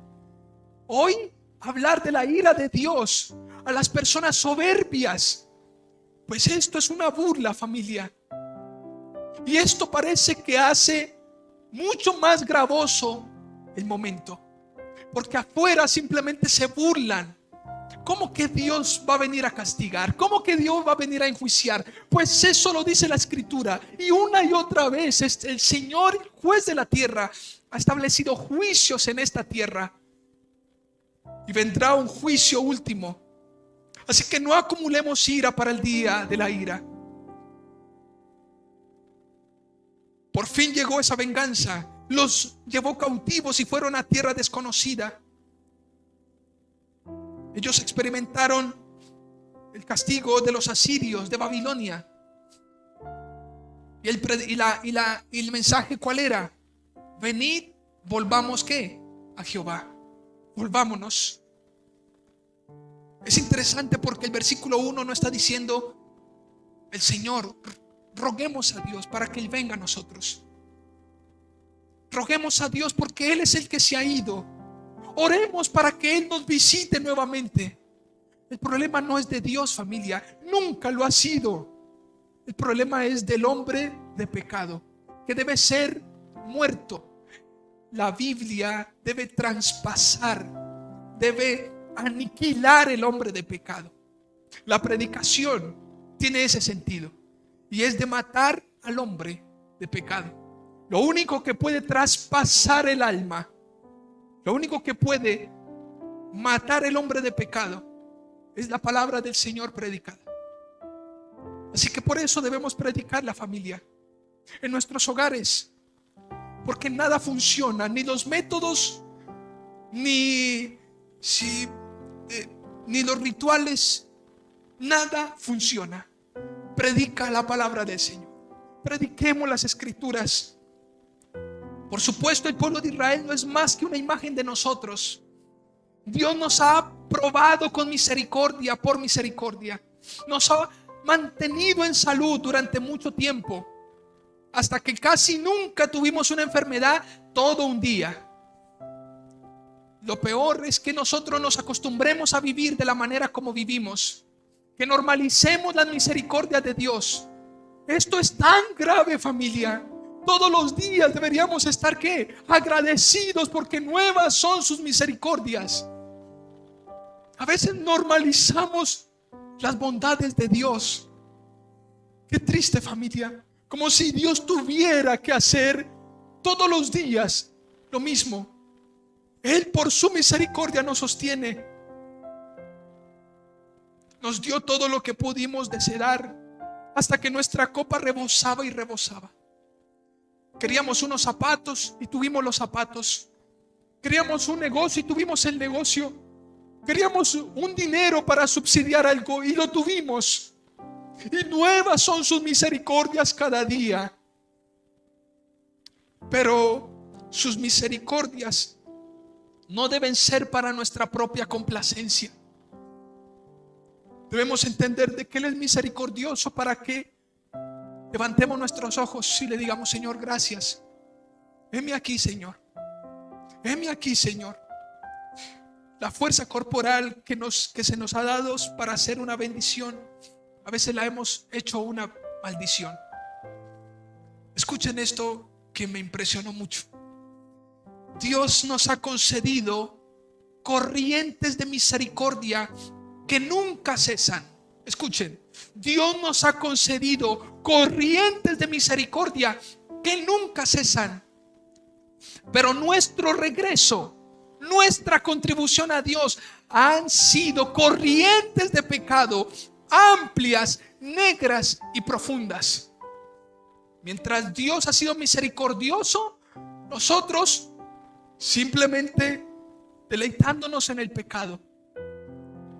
Hoy hablar de la ira de Dios a las personas soberbias, pues esto es una burla, familia. Y esto parece que hace mucho más gravoso el momento, porque afuera simplemente se burlan ¿Cómo que Dios va a venir a castigar? ¿Cómo que Dios va a venir a enjuiciar? Pues eso lo dice la Escritura. Y una y otra vez el Señor, el juez de la tierra, ha establecido juicios en esta tierra. Y vendrá un juicio último. Así que no acumulemos ira para el día de la ira. Por fin llegó esa venganza. Los llevó cautivos y fueron a tierra desconocida. Ellos experimentaron el castigo de los asirios de Babilonia. Y el mensaje, ¿cuál era? Venid, volvamos, ¿qué? A Jehová. Volvámonos. Es interesante porque el versículo 1 no está diciendo: el Señor, roguemos a Dios para que Él venga a nosotros. Roguemos a Dios porque Él es el que se ha ido. Oremos para que Él nos visite nuevamente. El problema no es de Dios, familia. Nunca lo ha sido. El problema es del hombre de pecado, que debe ser muerto. La Biblia debe traspasar, debe aniquilar el hombre de pecado. La predicación tiene ese sentido, y es de matar al hombre de pecado. Lo único que puede traspasar el alma, lo único que puede matar el hombre de pecado, es la palabra del Señor predicada. Así que por eso debemos predicar la familia en nuestros hogares, porque nada funciona, ni los métodos, ni los rituales, nada funciona. Predica la palabra del Señor. Prediquemos las Escrituras. Por supuesto, el pueblo de Israel no es más que una imagen de nosotros. Dios nos ha probado con misericordia por misericordia. Nos ha mantenido en salud durante mucho tiempo, hasta que casi nunca tuvimos una enfermedad todo un día. Lo peor es que nosotros nos acostumbremos a vivir de la manera como vivimos, que normalicemos las misericordias de Dios. Esto es tan grave, familia. Todos los días deberíamos estar, ¿qué? Agradecidos porque nuevas son sus misericordias. A veces normalizamos las bondades de Dios. Qué triste, familia. Como si Dios tuviera que hacer todos los días lo mismo. Él por su misericordia nos sostiene. Nos dio todo lo que pudimos desear, hasta que nuestra copa rebosaba y rebosaba. Queríamos unos zapatos y tuvimos los zapatos. Queríamos un negocio y tuvimos el negocio. Queríamos un dinero para subsidiar algo y lo tuvimos. Y nuevas son sus misericordias cada día. Pero sus misericordias no deben ser para nuestra propia complacencia. Debemos entender de que Él es misericordioso para que levantemos nuestros ojos y le digamos: Señor, gracias. Heme aquí, Señor. Heme aquí, Señor. La fuerza corporal que se nos ha dado para hacer una bendición, a veces la hemos hecho una maldición. Escuchen esto que me impresionó mucho. Dios nos ha concedido corrientes de misericordia que nunca cesan. Escuchen, Dios nos ha concedido corrientes de misericordia que nunca cesan. Pero nuestro regreso, nuestra contribución a Dios han sido corrientes de pecado amplias, negras y profundas. Mientras Dios ha sido misericordioso, nosotros simplemente deleitándonos en el pecado.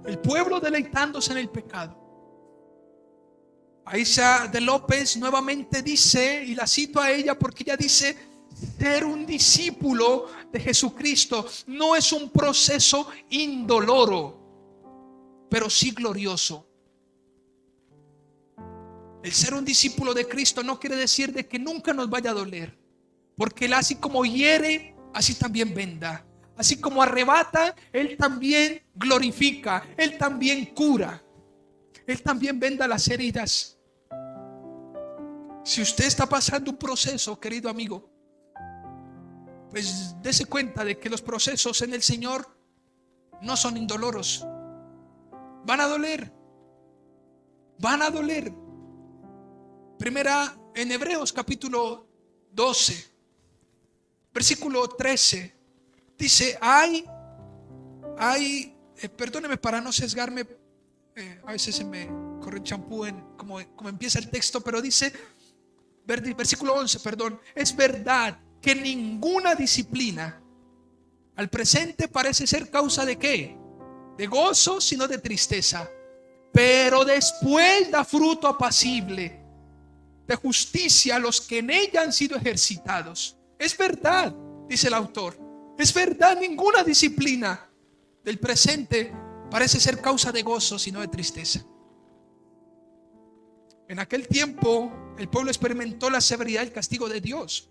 El pueblo deleitándose en el pecado. Aisha de López nuevamente dice, y la cito a ella porque ella dice: ser un discípulo de Jesucristo no es un proceso indoloro, pero sí glorioso. El ser un discípulo de Cristo no quiere decir de que nunca nos vaya a doler, porque Él así como hiere, así también venda. Así como arrebata, Él también glorifica, Él también cura, Él también venda las heridas. Si usted está pasando un proceso, querido amigo, pues dése cuenta de que los procesos en el Señor no son indoloros. van a doler. Van a doler. Primera en Hebreos capítulo 12, versículo 13. Dice, perdóneme para no sesgarme, a veces se me corre el champú en como empieza el texto, pero dice, versículo 11, perdón, es verdad que ninguna disciplina al presente parece ser causa de ¿qué? De gozo, sino de tristeza, pero después da fruto apacible de justicia a los que en ella han sido ejercitados. Es verdad, dice el autor, es verdad, ninguna disciplina del presente parece ser causa de gozo, sino de tristeza. En aquel tiempo el pueblo experimentó la severidad y el castigo de Dios,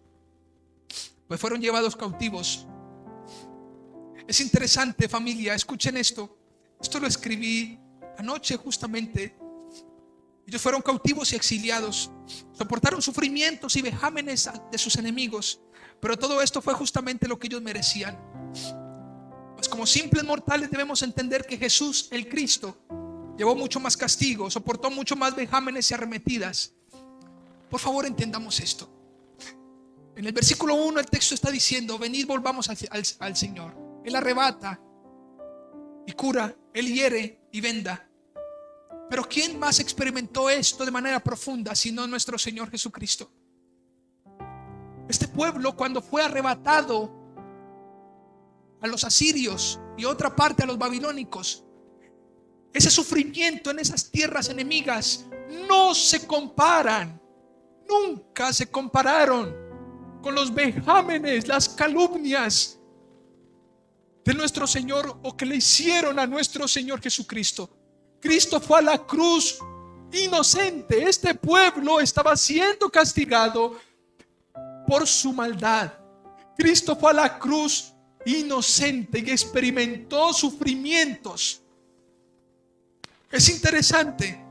pues fueron llevados cautivos. Es interesante, familia, escuchen esto. Esto lo escribí anoche justamente. Ellos fueron cautivos y exiliados, soportaron sufrimientos y vejámenes de sus enemigos, pero todo esto fue justamente lo que ellos merecían. Pues como simples mortales debemos entender que Jesús, el Cristo, llevó mucho más castigo, soportó mucho más vejámenes y arremetidas. Por favor, entendamos esto. En el versículo 1 el texto está diciendo: venid, volvamos al Señor. Él arrebata y cura, Él hiere y venda. Pero ¿quién más experimentó esto de manera profunda sino nuestro Señor Jesucristo? Este pueblo, cuando fue arrebatado a los asirios y otra parte a los babilónicos, ese sufrimiento en esas tierras enemigas no se comparan, nunca se compararon con los vejámenes, las calumnias de nuestro Señor, o que le hicieron a nuestro Señor Jesucristo. Cristo fue a la cruz inocente. Este pueblo estaba siendo castigado por su maldad. Cristo fue a la cruz inocente y experimentó sufrimientos. Es interesante,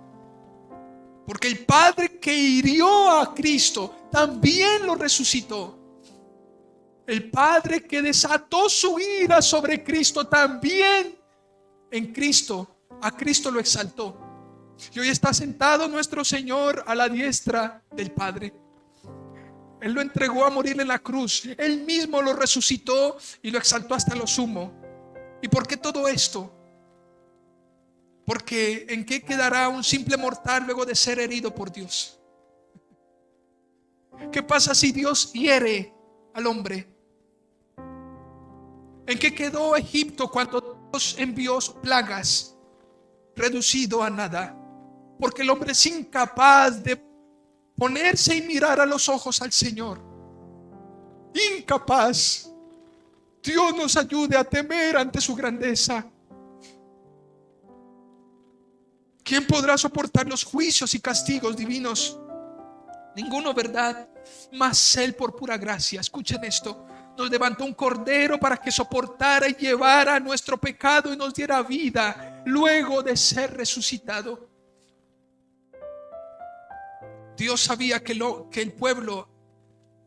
porque el Padre que hirió a Cristo también lo resucitó. El Padre que desató su ira sobre Cristo también en Cristo, a Cristo lo exaltó. Y hoy está sentado nuestro Señor a la diestra del Padre. Él lo entregó a morir en la cruz. Él mismo lo resucitó y lo exaltó hasta lo sumo. ¿Y por qué todo esto? Porque ¿en qué quedará un simple mortal luego de ser herido por Dios? ¿Qué pasa si Dios hiere al hombre? ¿En qué quedó Egipto cuando Dios envió plagas? Reducido a nada, porque el hombre es incapaz de ponerse y mirar a los ojos al Señor. Incapaz. Dios nos ayude a temer ante su grandeza. ¿Quién podrá soportar los juicios y castigos divinos? Ninguno, ¿verdad? Mas Él, por pura gracia, escuchen esto, nos levantó un cordero para que soportara y llevara nuestro pecado y nos diera vida luego de ser resucitado. Dios sabía que el pueblo,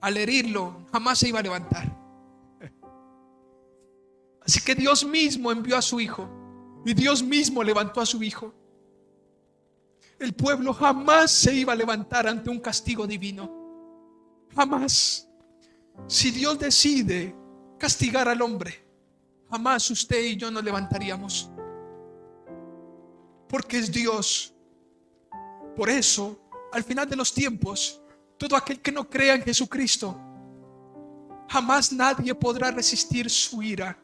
al herirlo, jamás se iba a levantar. Así que Dios mismo envió a su Hijo y Dios mismo levantó a su Hijo. El pueblo jamás se iba a levantar ante un castigo divino. Jamás. Si Dios decide castigar al hombre, jamás usted y yo nos levantaríamos, porque es Dios. Por eso, al final de los tiempos, todo aquel que no crea en Jesucristo, jamás nadie podrá resistir su ira.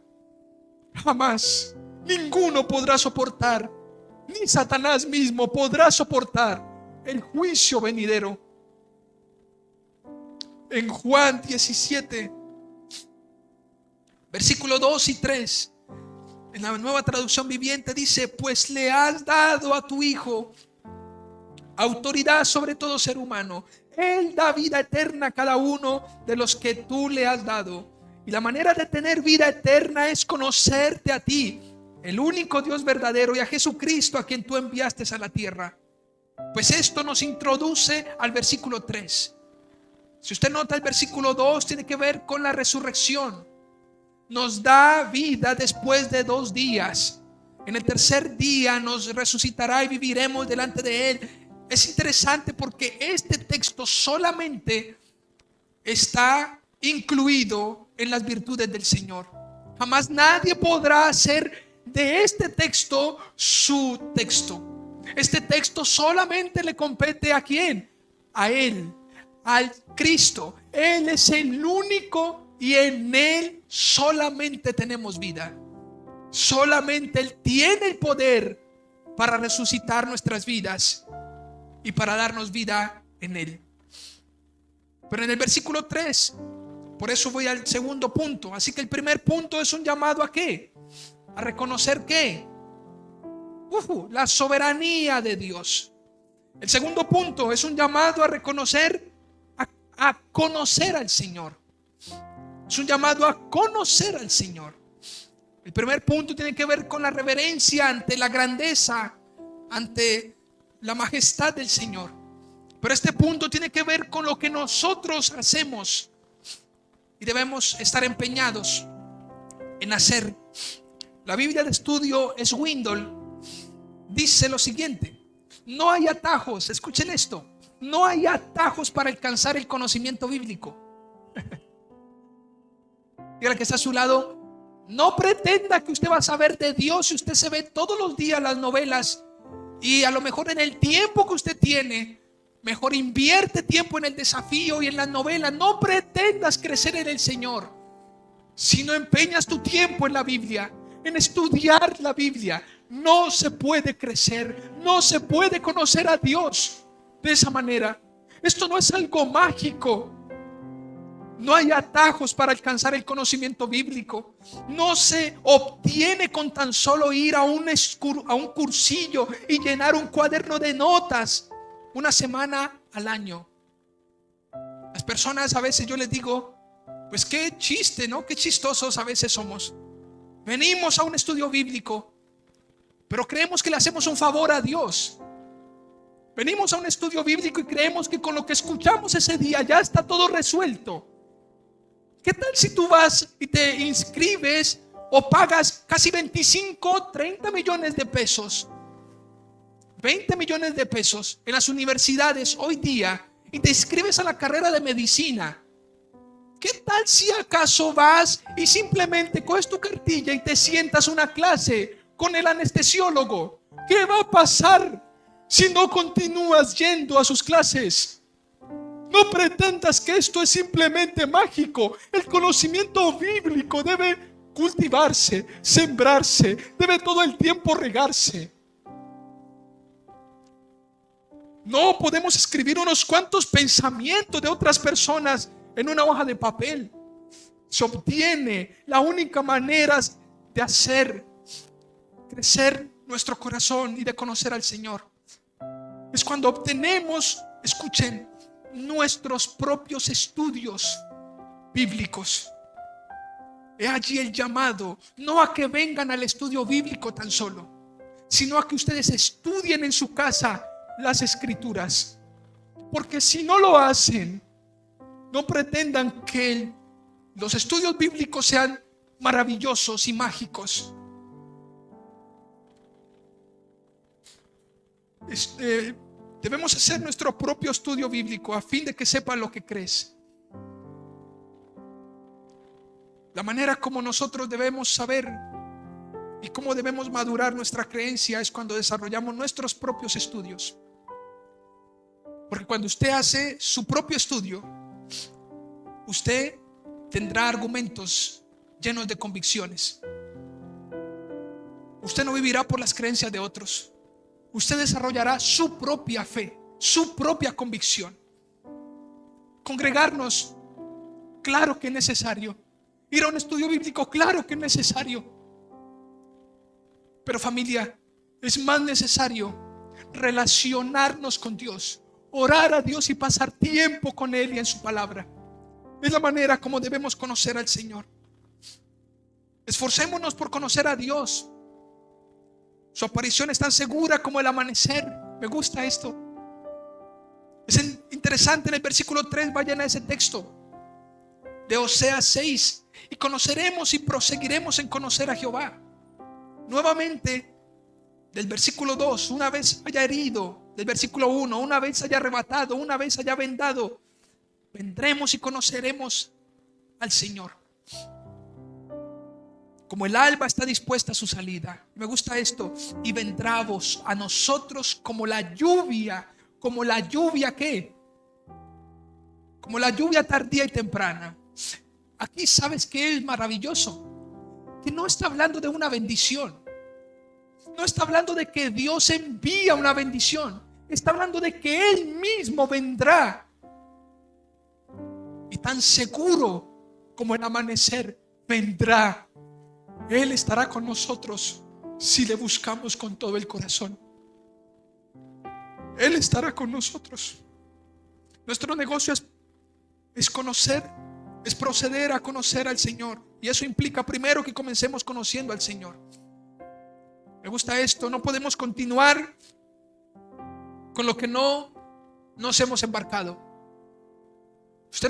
Jamás. Ninguno podrá soportar, ni Satanás mismo podrá soportar el juicio venidero. En Juan 17, versículo 2 y 3, en la Nueva Traducción Viviente dice: pues le has dado a tu Hijo autoridad sobre todo ser humano. Él da vida eterna a cada uno de los que tú le has dado. Y la manera de tener vida eterna es conocerte a ti, el único Dios verdadero, y a Jesucristo, a quien tú enviaste a la tierra. Pues esto nos introduce al versículo 3. Si usted nota, el versículo 2 tiene que ver con la resurrección. Nos da vida después de 2 días. En el tercer día nos resucitará y viviremos delante de Él. Es interesante porque este texto solamente está incluido en las virtudes del Señor. Jamás nadie podrá hacer de este texto su texto. Este texto solamente le compete ¿a quién? A Él, al Cristo. Él es el único y en Él solamente tenemos vida. Solamente Él tiene el poder para resucitar nuestras vidas y para darnos vida en Él. Pero en el versículo 3, por eso voy al segundo punto. Así que el primer punto es un llamado ¿a qué? A reconocer ¿qué? La soberanía de Dios. El segundo punto es un llamado a reconocer, a conocer al Señor. Es un llamado a conocer al Señor. El primer punto tiene que ver con la reverencia ante la grandeza, ante la majestad del Señor. Pero este punto tiene que ver con lo que nosotros hacemos y debemos estar empeñados en hacer. La Biblia de estudio Swindoll dice lo siguiente: no hay atajos, escuchen esto, no hay atajos para alcanzar el conocimiento bíblico. Dígale que está a su lado: no pretenda que usted va a saber de Dios si usted se ve todos los días las novelas y a lo mejor en el tiempo que usted tiene, mejor invierte tiempo en el desafío y en las novelas. No pretendas crecer en el Señor si no empeñas tu tiempo en la Biblia, en estudiar la Biblia. No se puede crecer, no se puede conocer a Dios de esa manera. Esto no es algo mágico. No hay atajos para alcanzar el conocimiento bíblico. No se obtiene con tan solo ir a un cursillo y llenar un cuaderno de notas una semana al año. Las personas a veces yo les digo, pues qué chiste, ¿no? Qué chistosos a veces somos. Venimos a un estudio bíblico, pero creemos que le hacemos un favor a Dios. Venimos a un estudio bíblico y creemos que con lo que escuchamos ese día ya está todo resuelto. ¿Qué tal si tú vas y te inscribes o pagas casi 25, 30 millones de pesos? 20 millones de pesos en las universidades hoy día y te inscribes a la carrera de medicina. ¿Qué tal si acaso vas y simplemente coges tu cartilla y te sientas a una clase con el anestesiólogo? ¿Qué va a pasar si no continúas yendo a sus clases? No pretendas que esto es simplemente mágico. El conocimiento bíblico debe cultivarse, sembrarse, debe todo el tiempo regarse. No podemos escribir unos cuantos pensamientos de otras personas en una hoja de papel. Se obtiene, la única manera de hacer crecer nuestro corazón y de conocer al Señor es cuando obtenemos, escuchen, nuestros propios estudios bíblicos. He allí el llamado, no a que vengan al estudio bíblico tan solo, sino a que ustedes estudien en su casa las escrituras. Porque si no lo hacen, no pretendan que los estudios bíblicos sean maravillosos y mágicos. Debemos hacer nuestro propio estudio bíblico a fin de que sepan lo que crees. La manera como nosotros debemos saber y cómo debemos madurar nuestra creencia es cuando desarrollamos nuestros propios estudios. Porque cuando usted hace su propio estudio, usted tendrá argumentos llenos de convicciones. Usted no vivirá por las creencias de otros. Usted desarrollará su propia fe, su propia convicción. Congregarnos, claro que es necesario. Ir a un estudio bíblico, claro que es necesario. Pero familia, es más necesario relacionarnos con Dios, orar a Dios y pasar tiempo con Él y en su palabra. Es la manera como debemos conocer al Señor. Esforcémonos por conocer a Dios. Su aparición es tan segura como el amanecer. Me gusta esto. Es interesante en el versículo 3. Vayan a ese texto de Oseas 6. Y conoceremos y proseguiremos en conocer a Jehová. Nuevamente Del versículo 2, una vez haya herido. Del versículo 1, una vez haya arrebatado, una vez haya vendado, vendremos y conoceremos al Señor. Como el alba está dispuesta a su salida. Me gusta esto. Y vendrá a nosotros como la lluvia. ¿Como la lluvia qué? Como la lluvia tardía y temprana. Aquí sabes que es maravilloso. Que no está hablando de una bendición. No está hablando de que Dios envía una bendición. Está hablando de que Él mismo vendrá. Y tan seguro como el amanecer vendrá. Él estará con nosotros si le buscamos con todo el corazón. Él estará con nosotros. Nuestro negocio es conocer, es proceder a conocer al Señor. Y eso implica primero que comencemos conociendo al Señor. Me gusta esto. No podemos continuar con lo que no nos hemos embarcado. Usted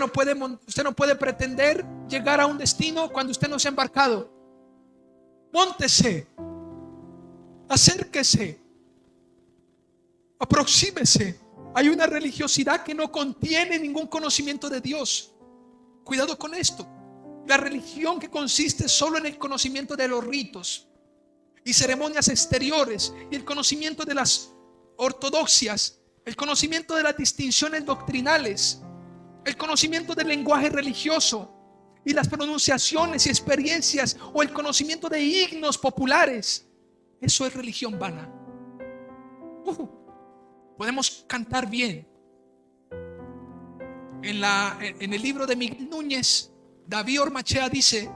no puede pretender llegar a un destino cuando usted no se ha embarcado. Móntese, acérquese, aproxímese. Hay una religiosidad que no contiene ningún conocimiento de Dios. Cuidado con esto. La religión que consiste solo en el conocimiento de los ritos y ceremonias exteriores y el conocimiento de las ortodoxias, el conocimiento de las distinciones doctrinales, el conocimiento del lenguaje religioso y las pronunciaciones y experiencias o el conocimiento de himnos populares. Eso es religión vana. Podemos cantar bien. En el libro de Miguel Núñez, David Ormachea dice: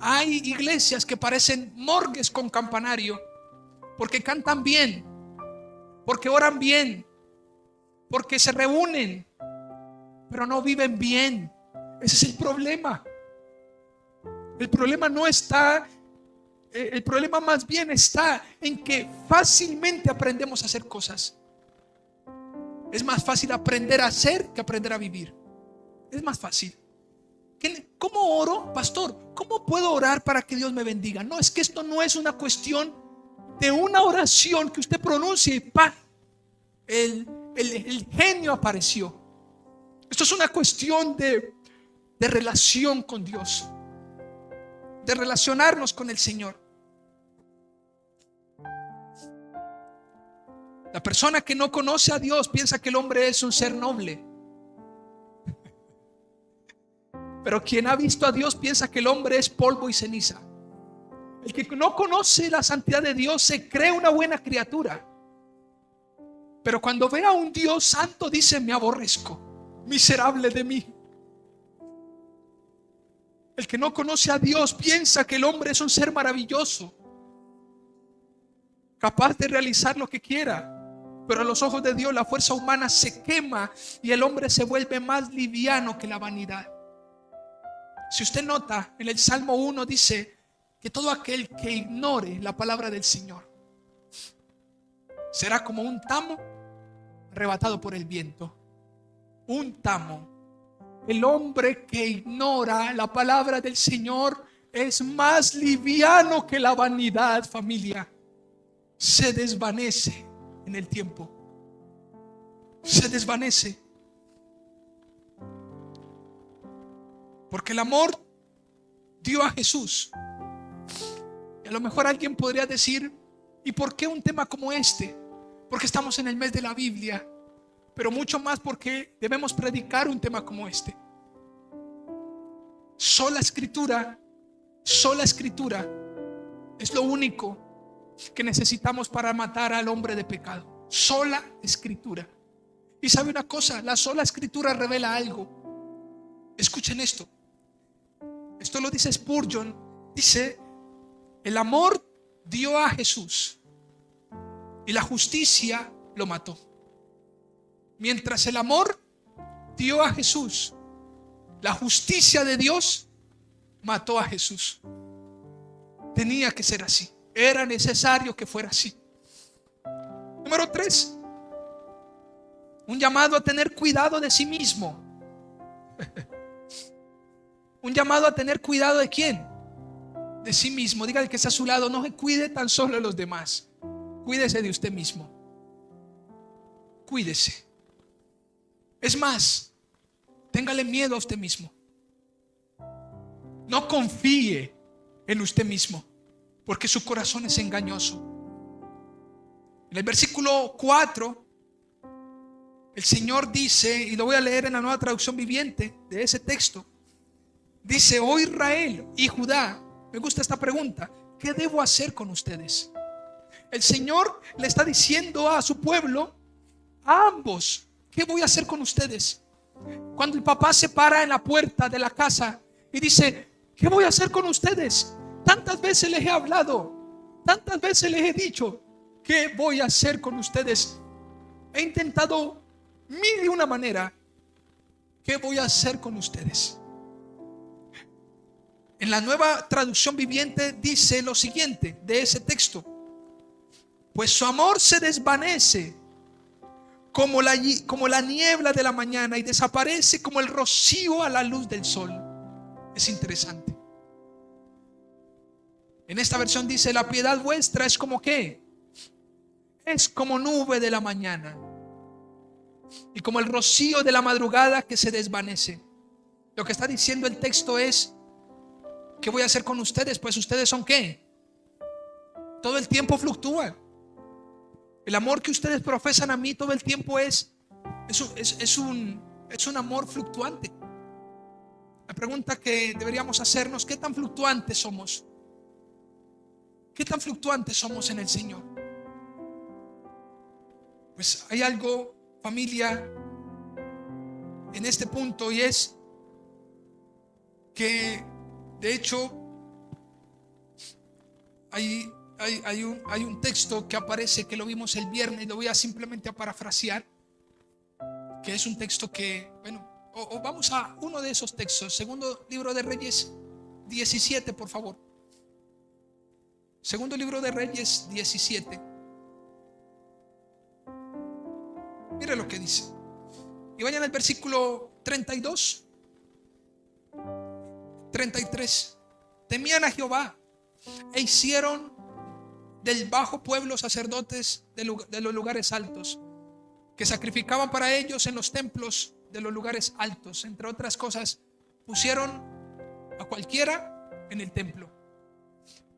hay iglesias que parecen morgues con campanario, porque cantan bien, porque oran bien, porque se reúnen, pero no viven bien. Ese es el problema. El problema no está, el problema más bien está en que fácilmente aprendemos a hacer cosas. Es más fácil aprender a hacer que aprender a vivir. Es más fácil. ¿Cómo oro, pastor? ¿Cómo puedo orar para que Dios me bendiga? No, es que esto no es una cuestión de una oración que usted pronuncie y ¡pam! El genio apareció. Esto es una cuestión de relación con Dios, de relacionarnos con el Señor. La persona que no conoce a Dios piensa que el hombre es un ser noble. Pero quien ha visto a Dios piensa que el hombre es polvo y ceniza. El que no conoce la santidad de Dios se cree una buena criatura. Pero cuando ve a un Dios santo dice: me aborrezco, miserable de mí. El que no conoce a Dios piensa que el hombre es un ser maravilloso, capaz de realizar lo que quiera. Pero a los ojos de Dios la fuerza humana se quema y el hombre se vuelve más liviano que la vanidad. Si usted nota, en el Salmo 1 dice que todo aquel que ignore la palabra del Señor será como un tamo arrebatado por el viento. Un tamo. El hombre que ignora la palabra del Señor es más liviano que la vanidad, familia. Se desvanece en el tiempo. Se desvanece. Porque el amor dio a Jesús. Y a lo mejor alguien podría decir: ¿y por qué un tema como este? Porque estamos en el mes de la Biblia, pero mucho más porque debemos predicar un tema como este. Sola escritura es lo único que necesitamos para matar al hombre de pecado. Sola escritura. Y sabe una cosa, la sola escritura revela algo. Escuchen esto. Esto lo dice Spurgeon. Dice: el amor dio a Jesús y la justicia lo mató. Mientras el amor dio a Jesús, la justicia de Dios mató a Jesús. Tenía que ser así. Era necesario que fuera así. Número 3. Un llamado a tener cuidado de sí mismo. Un llamado a tener cuidado ¿de quién? De sí mismo. Diga al que está a su lado: no se cuide tan solo de los demás, cuídese de usted mismo. Cuídese. Es más, téngale miedo a usted mismo. No confíe en usted mismo, porque su corazón es engañoso. En el versículo 4, el Señor dice, y lo voy a leer en la Nueva Traducción Viviente de ese texto, dice: oh Israel y Judá, me gusta esta pregunta, ¿qué debo hacer con ustedes? El Señor le está diciendo a su pueblo, a ambos, ¿qué voy a hacer con ustedes? Cuando el papá se para en la puerta de la casa y dice: ¿qué voy a hacer con ustedes? Tantas veces les he hablado, tantas veces les he dicho, ¿qué voy a hacer con ustedes? He intentado mil y una manera. ¿Qué voy a hacer con ustedes? En la Nueva Traducción Viviente dice lo siguiente de ese texto: pues su amor se desvanece como la niebla de la mañana y desaparece como el rocío a la luz del sol. Es interesante. En esta versión dice: la piedad vuestra es como ¿qué? Es como nube de la mañana y como el rocío de la madrugada que se desvanece. Lo que está diciendo el texto es: ¿qué voy a hacer con ustedes? Pues ustedes son ¿qué? Todo el tiempo fluctúan. El amor que ustedes profesan a mí todo el tiempo es un amor fluctuante. La pregunta que deberíamos hacernos: ¿qué tan fluctuantes somos? ¿Qué tan fluctuantes somos en el Señor? Pues hay algo, familia, en este punto, y es que de hecho hay un texto que aparece, que lo vimos el viernes, y lo voy a simplemente a parafrasear, que es un texto que, bueno, o vamos a uno de esos textos. Segundo libro de Reyes 17, por favor. Segundo libro de Reyes 17. Mire lo que dice. Y vayan al versículo 32, 33. Temían a Jehová e hicieron del bajo pueblo sacerdotes de los lugares altos, que sacrificaban para ellos en los templos de los lugares altos. Entre otras cosas, pusieron a cualquiera en el templo.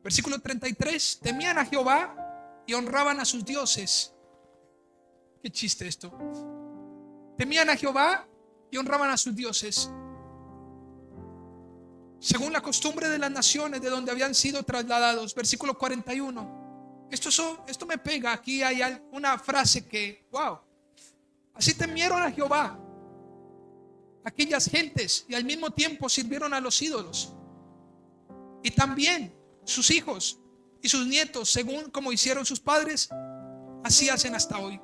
Versículo 33. Temían a Jehová y honraban a sus dioses. Qué chiste esto. Temían a Jehová y honraban a sus dioses, según la costumbre de las naciones de donde habían sido trasladados. Versículo 41. Esto me pega. Aquí hay una frase que, wow. Así temieron a Jehová aquellas gentes, y al mismo tiempo sirvieron a los ídolos. Y también sus hijos y sus nietos, según como hicieron sus padres, así hacen hasta hoy.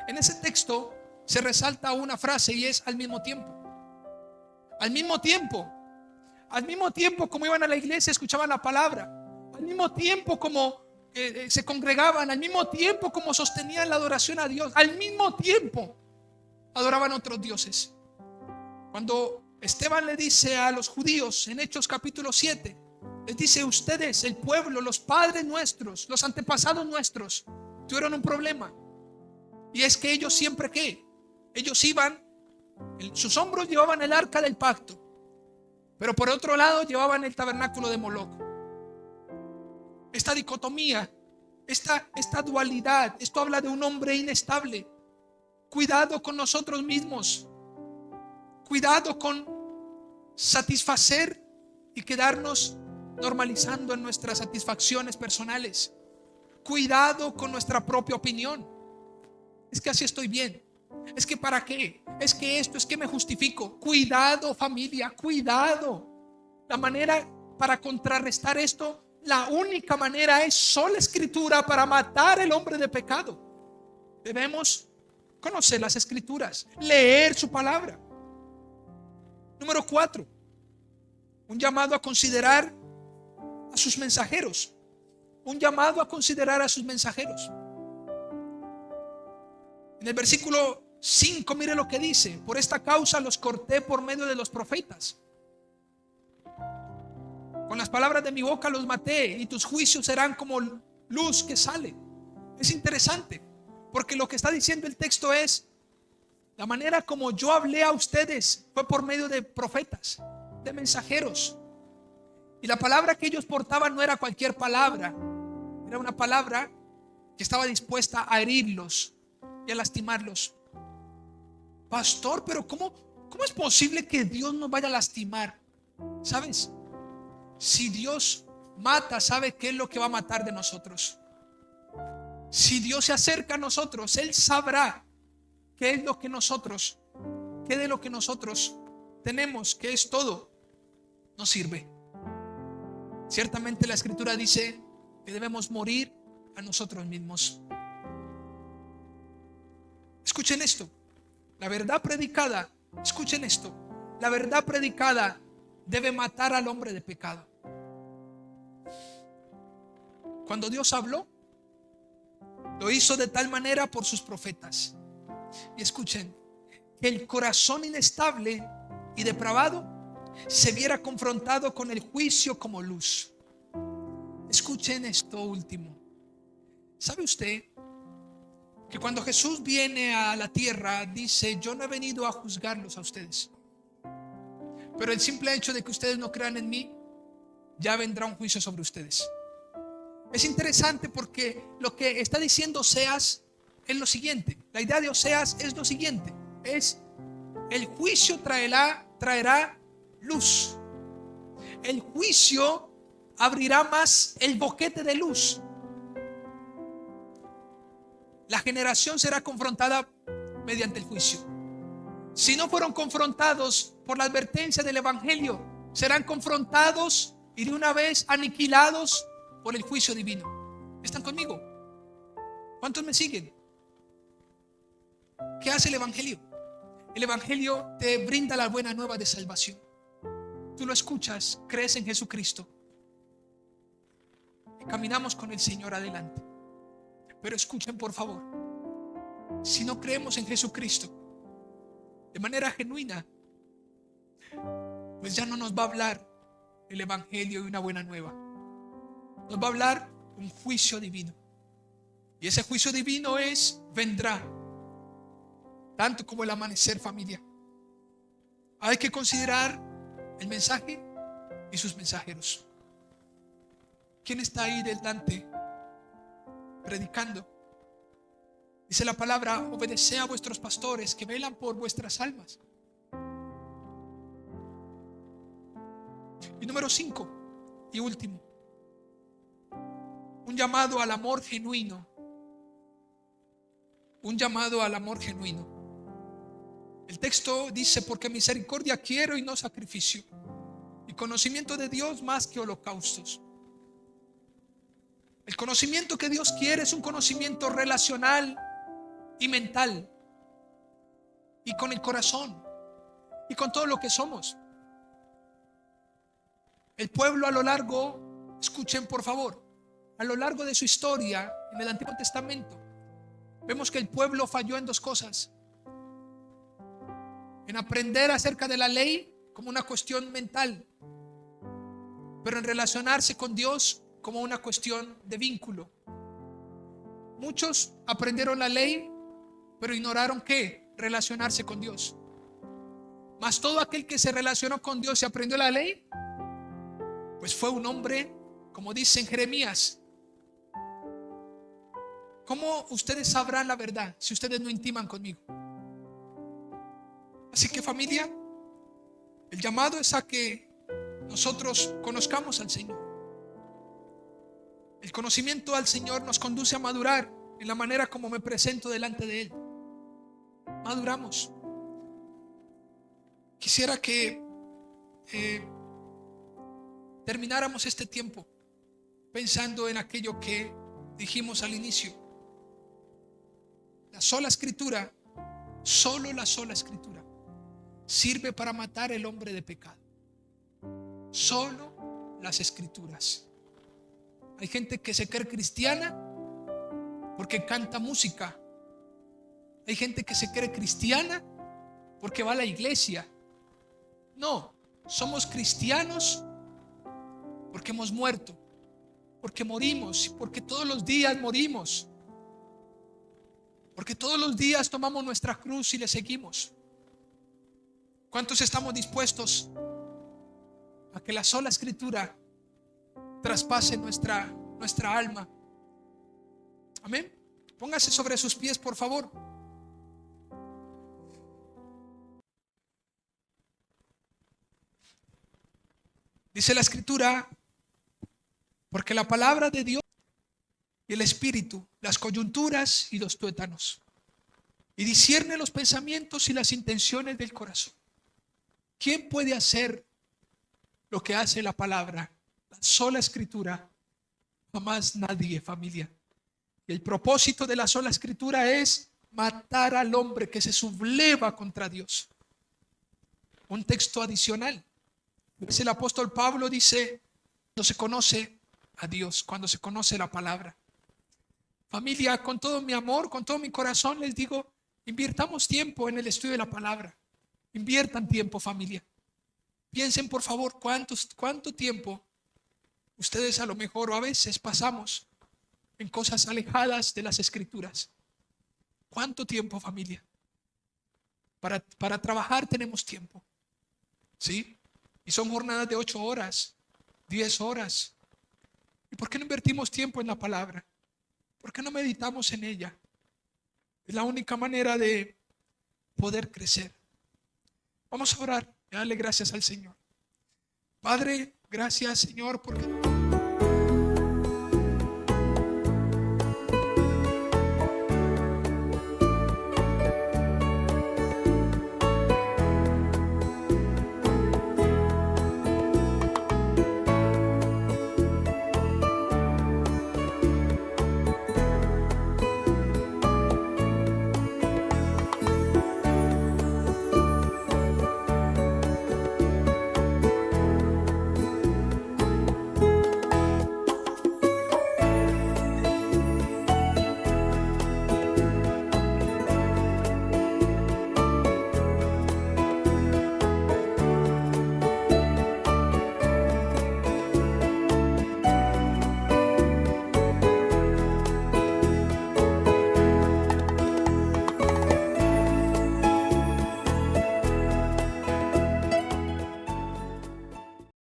En ese texto se resalta una frase, y es: al mismo tiempo. Al mismo tiempo. Al mismo tiempo como iban a la iglesia, escuchaban la palabra. Al mismo tiempo como se congregaban. Al mismo tiempo como sostenían la adoración a Dios. Al mismo tiempo adoraban a otros dioses. Cuando Esteban le dice a los judíos en Hechos capítulo 7, les dice: ustedes, el pueblo, los padres nuestros, los antepasados nuestros, tuvieron un problema. Y es que ellos siempre ¿qué? Ellos iban, en sus hombros llevaban el arca del pacto, pero por otro lado llevaban el tabernáculo de Moloc. Esta dicotomía, esta dualidad, esto habla de un hombre inestable. Cuidado con nosotros mismos. Cuidado con satisfacer y quedarnos normalizando en nuestras satisfacciones personales. Cuidado con nuestra propia opinión. Es que así estoy bien. Es que ¿para qué? Es que esto, es que me justifico. Cuidado, familia, cuidado. La manera para contrarrestar esto, la única manera es sola escritura para matar el hombre de pecado. Debemos conocer las escrituras, leer su palabra. Número 4, un llamado a considerar a sus mensajeros. Un llamado a considerar a sus mensajeros. En el versículo 5, mire lo que dice: por esta causa los corté por medio de los profetas. Con las palabras de mi boca los maté, y tus juicios serán como luz que sale. Es interesante, porque lo que está diciendo el texto es: la manera como yo hablé a ustedes fue por medio de profetas, de mensajeros. Y la palabra que ellos portaban no era cualquier palabra, era una palabra que estaba dispuesta a herirlos y a lastimarlos. Pastor, pero ¿cómo es posible que Dios nos vaya a lastimar? ¿Sabes? Si Dios mata, ¿sabe qué es lo que va a matar de nosotros? Si Dios se acerca a nosotros, Él sabrá qué es lo que nosotros, qué de lo que nosotros tenemos, que es todo, nos sirve. Ciertamente la Escritura dice que debemos morir a nosotros mismos. Escuchen esto. La verdad predicada, escuchen esto. La verdad predicada debe matar al hombre de pecado. Cuando Dios habló, lo hizo de tal manera por sus profetas. Y escuchen, que el corazón inestable y depravado se viera confrontado con el juicio como luz. Escuchen esto último. ¿Sabe usted que cuando Jesús viene a la tierra dice: yo no he venido a juzgarlos a ustedes, pero el simple hecho de que ustedes no crean en mí, ya vendrá un juicio sobre ustedes? Es interesante porque lo que está diciendo Oseas es lo siguiente. La idea de Oseas es lo siguiente: es el juicio traerá luz. El juicio abrirá más el boquete de luz. La generación será confrontada mediante el juicio. Si no fueron confrontados por la advertencia del Evangelio, serán confrontados y de una vez aniquilados por el juicio divino. ¿Están conmigo? ¿Cuántos me siguen? ¿Qué hace el Evangelio? El Evangelio te brinda la buena nueva de salvación. Tú lo escuchas, crees en Jesucristo y caminamos con el Señor adelante. Pero escuchen, por favor, si no creemos en Jesucristo de manera genuina, pues ya no nos va a hablar el Evangelio y una buena nueva. Nos va a hablar un juicio divino. Y ese juicio divino vendrá tanto como el amanecer, familia. Hay que considerar el mensaje y sus mensajeros. ¿Quién está ahí delante predicando? Dice la palabra: obedeced a vuestros pastores que velan por vuestras almas. Y número 5 y último, un llamado al amor genuino. Un llamado al amor genuino. El texto dice: porque misericordia quiero y no sacrificio, y conocimiento de Dios más que holocaustos. El conocimiento que Dios quiere es un conocimiento relacional y mental, y con el corazón, y con todo lo que somos. El pueblo a lo largo, escuchen por favor, a lo largo de su historia en el Antiguo Testamento, vemos que el pueblo falló en dos cosas: en aprender acerca de la ley como una cuestión mental, pero en relacionarse con Dios como una cuestión de vínculo. Muchos aprendieron la ley, pero ignoraron ¿qué? Relacionarse con Dios. Mas todo aquel que se relacionó con Dios y aprendió la ley, pues fue un hombre, como dice en Jeremías. ¿Cómo ustedes sabrán la verdad si ustedes no intiman conmigo? Así que, familia, el llamado es a que nosotros conozcamos al Señor. El conocimiento al Señor nos conduce a madurar en la manera como me presento delante de Él. Maduramos. Quisiera que termináramos este tiempo pensando en aquello que dijimos al inicio. La sola escritura, solo la sola escritura, sirve para matar el hombre de pecado. Solo las escrituras. Hay gente que se cree cristiana porque canta música. Hay gente que se cree cristiana porque va a la iglesia. No, somos cristianos porque hemos muerto, porque morimos, porque todos los días morimos. Porque todos los días tomamos nuestra cruz y le seguimos. ¿Cuántos estamos dispuestos a que la sola escritura traspase nuestra alma? Amén. Póngase sobre sus pies, por favor. Dice la escritura, porque la palabra de Dios y el Espíritu, las coyunturas y los tuétanos, y discierne los pensamientos y las intenciones del corazón. ¿Quién puede hacer lo que hace la palabra, la sola escritura? Jamás nadie, familia. Y el propósito de la sola escritura es matar al hombre que se subleva contra Dios. Un texto adicional. Es el apóstol Pablo, dice, cuando se conoce a Dios, cuando se conoce la palabra. Familia, con todo mi amor, con todo mi corazón les digo, invirtamos tiempo en el estudio de la palabra. Inviertan tiempo, familia. Piensen, por favor, cuánto tiempo ustedes a lo mejor o a veces pasamos en cosas alejadas de las escrituras. ¿Cuánto tiempo, familia? Para trabajar tenemos tiempo, ¿sí? Y son jornadas de 8 horas, 10 horas. ¿Y por qué no invertimos tiempo en la palabra? ¿Por qué no meditamos en ella? Es la única manera de poder crecer. Vamos a orar y darle gracias al Señor. Padre, gracias, Señor, porque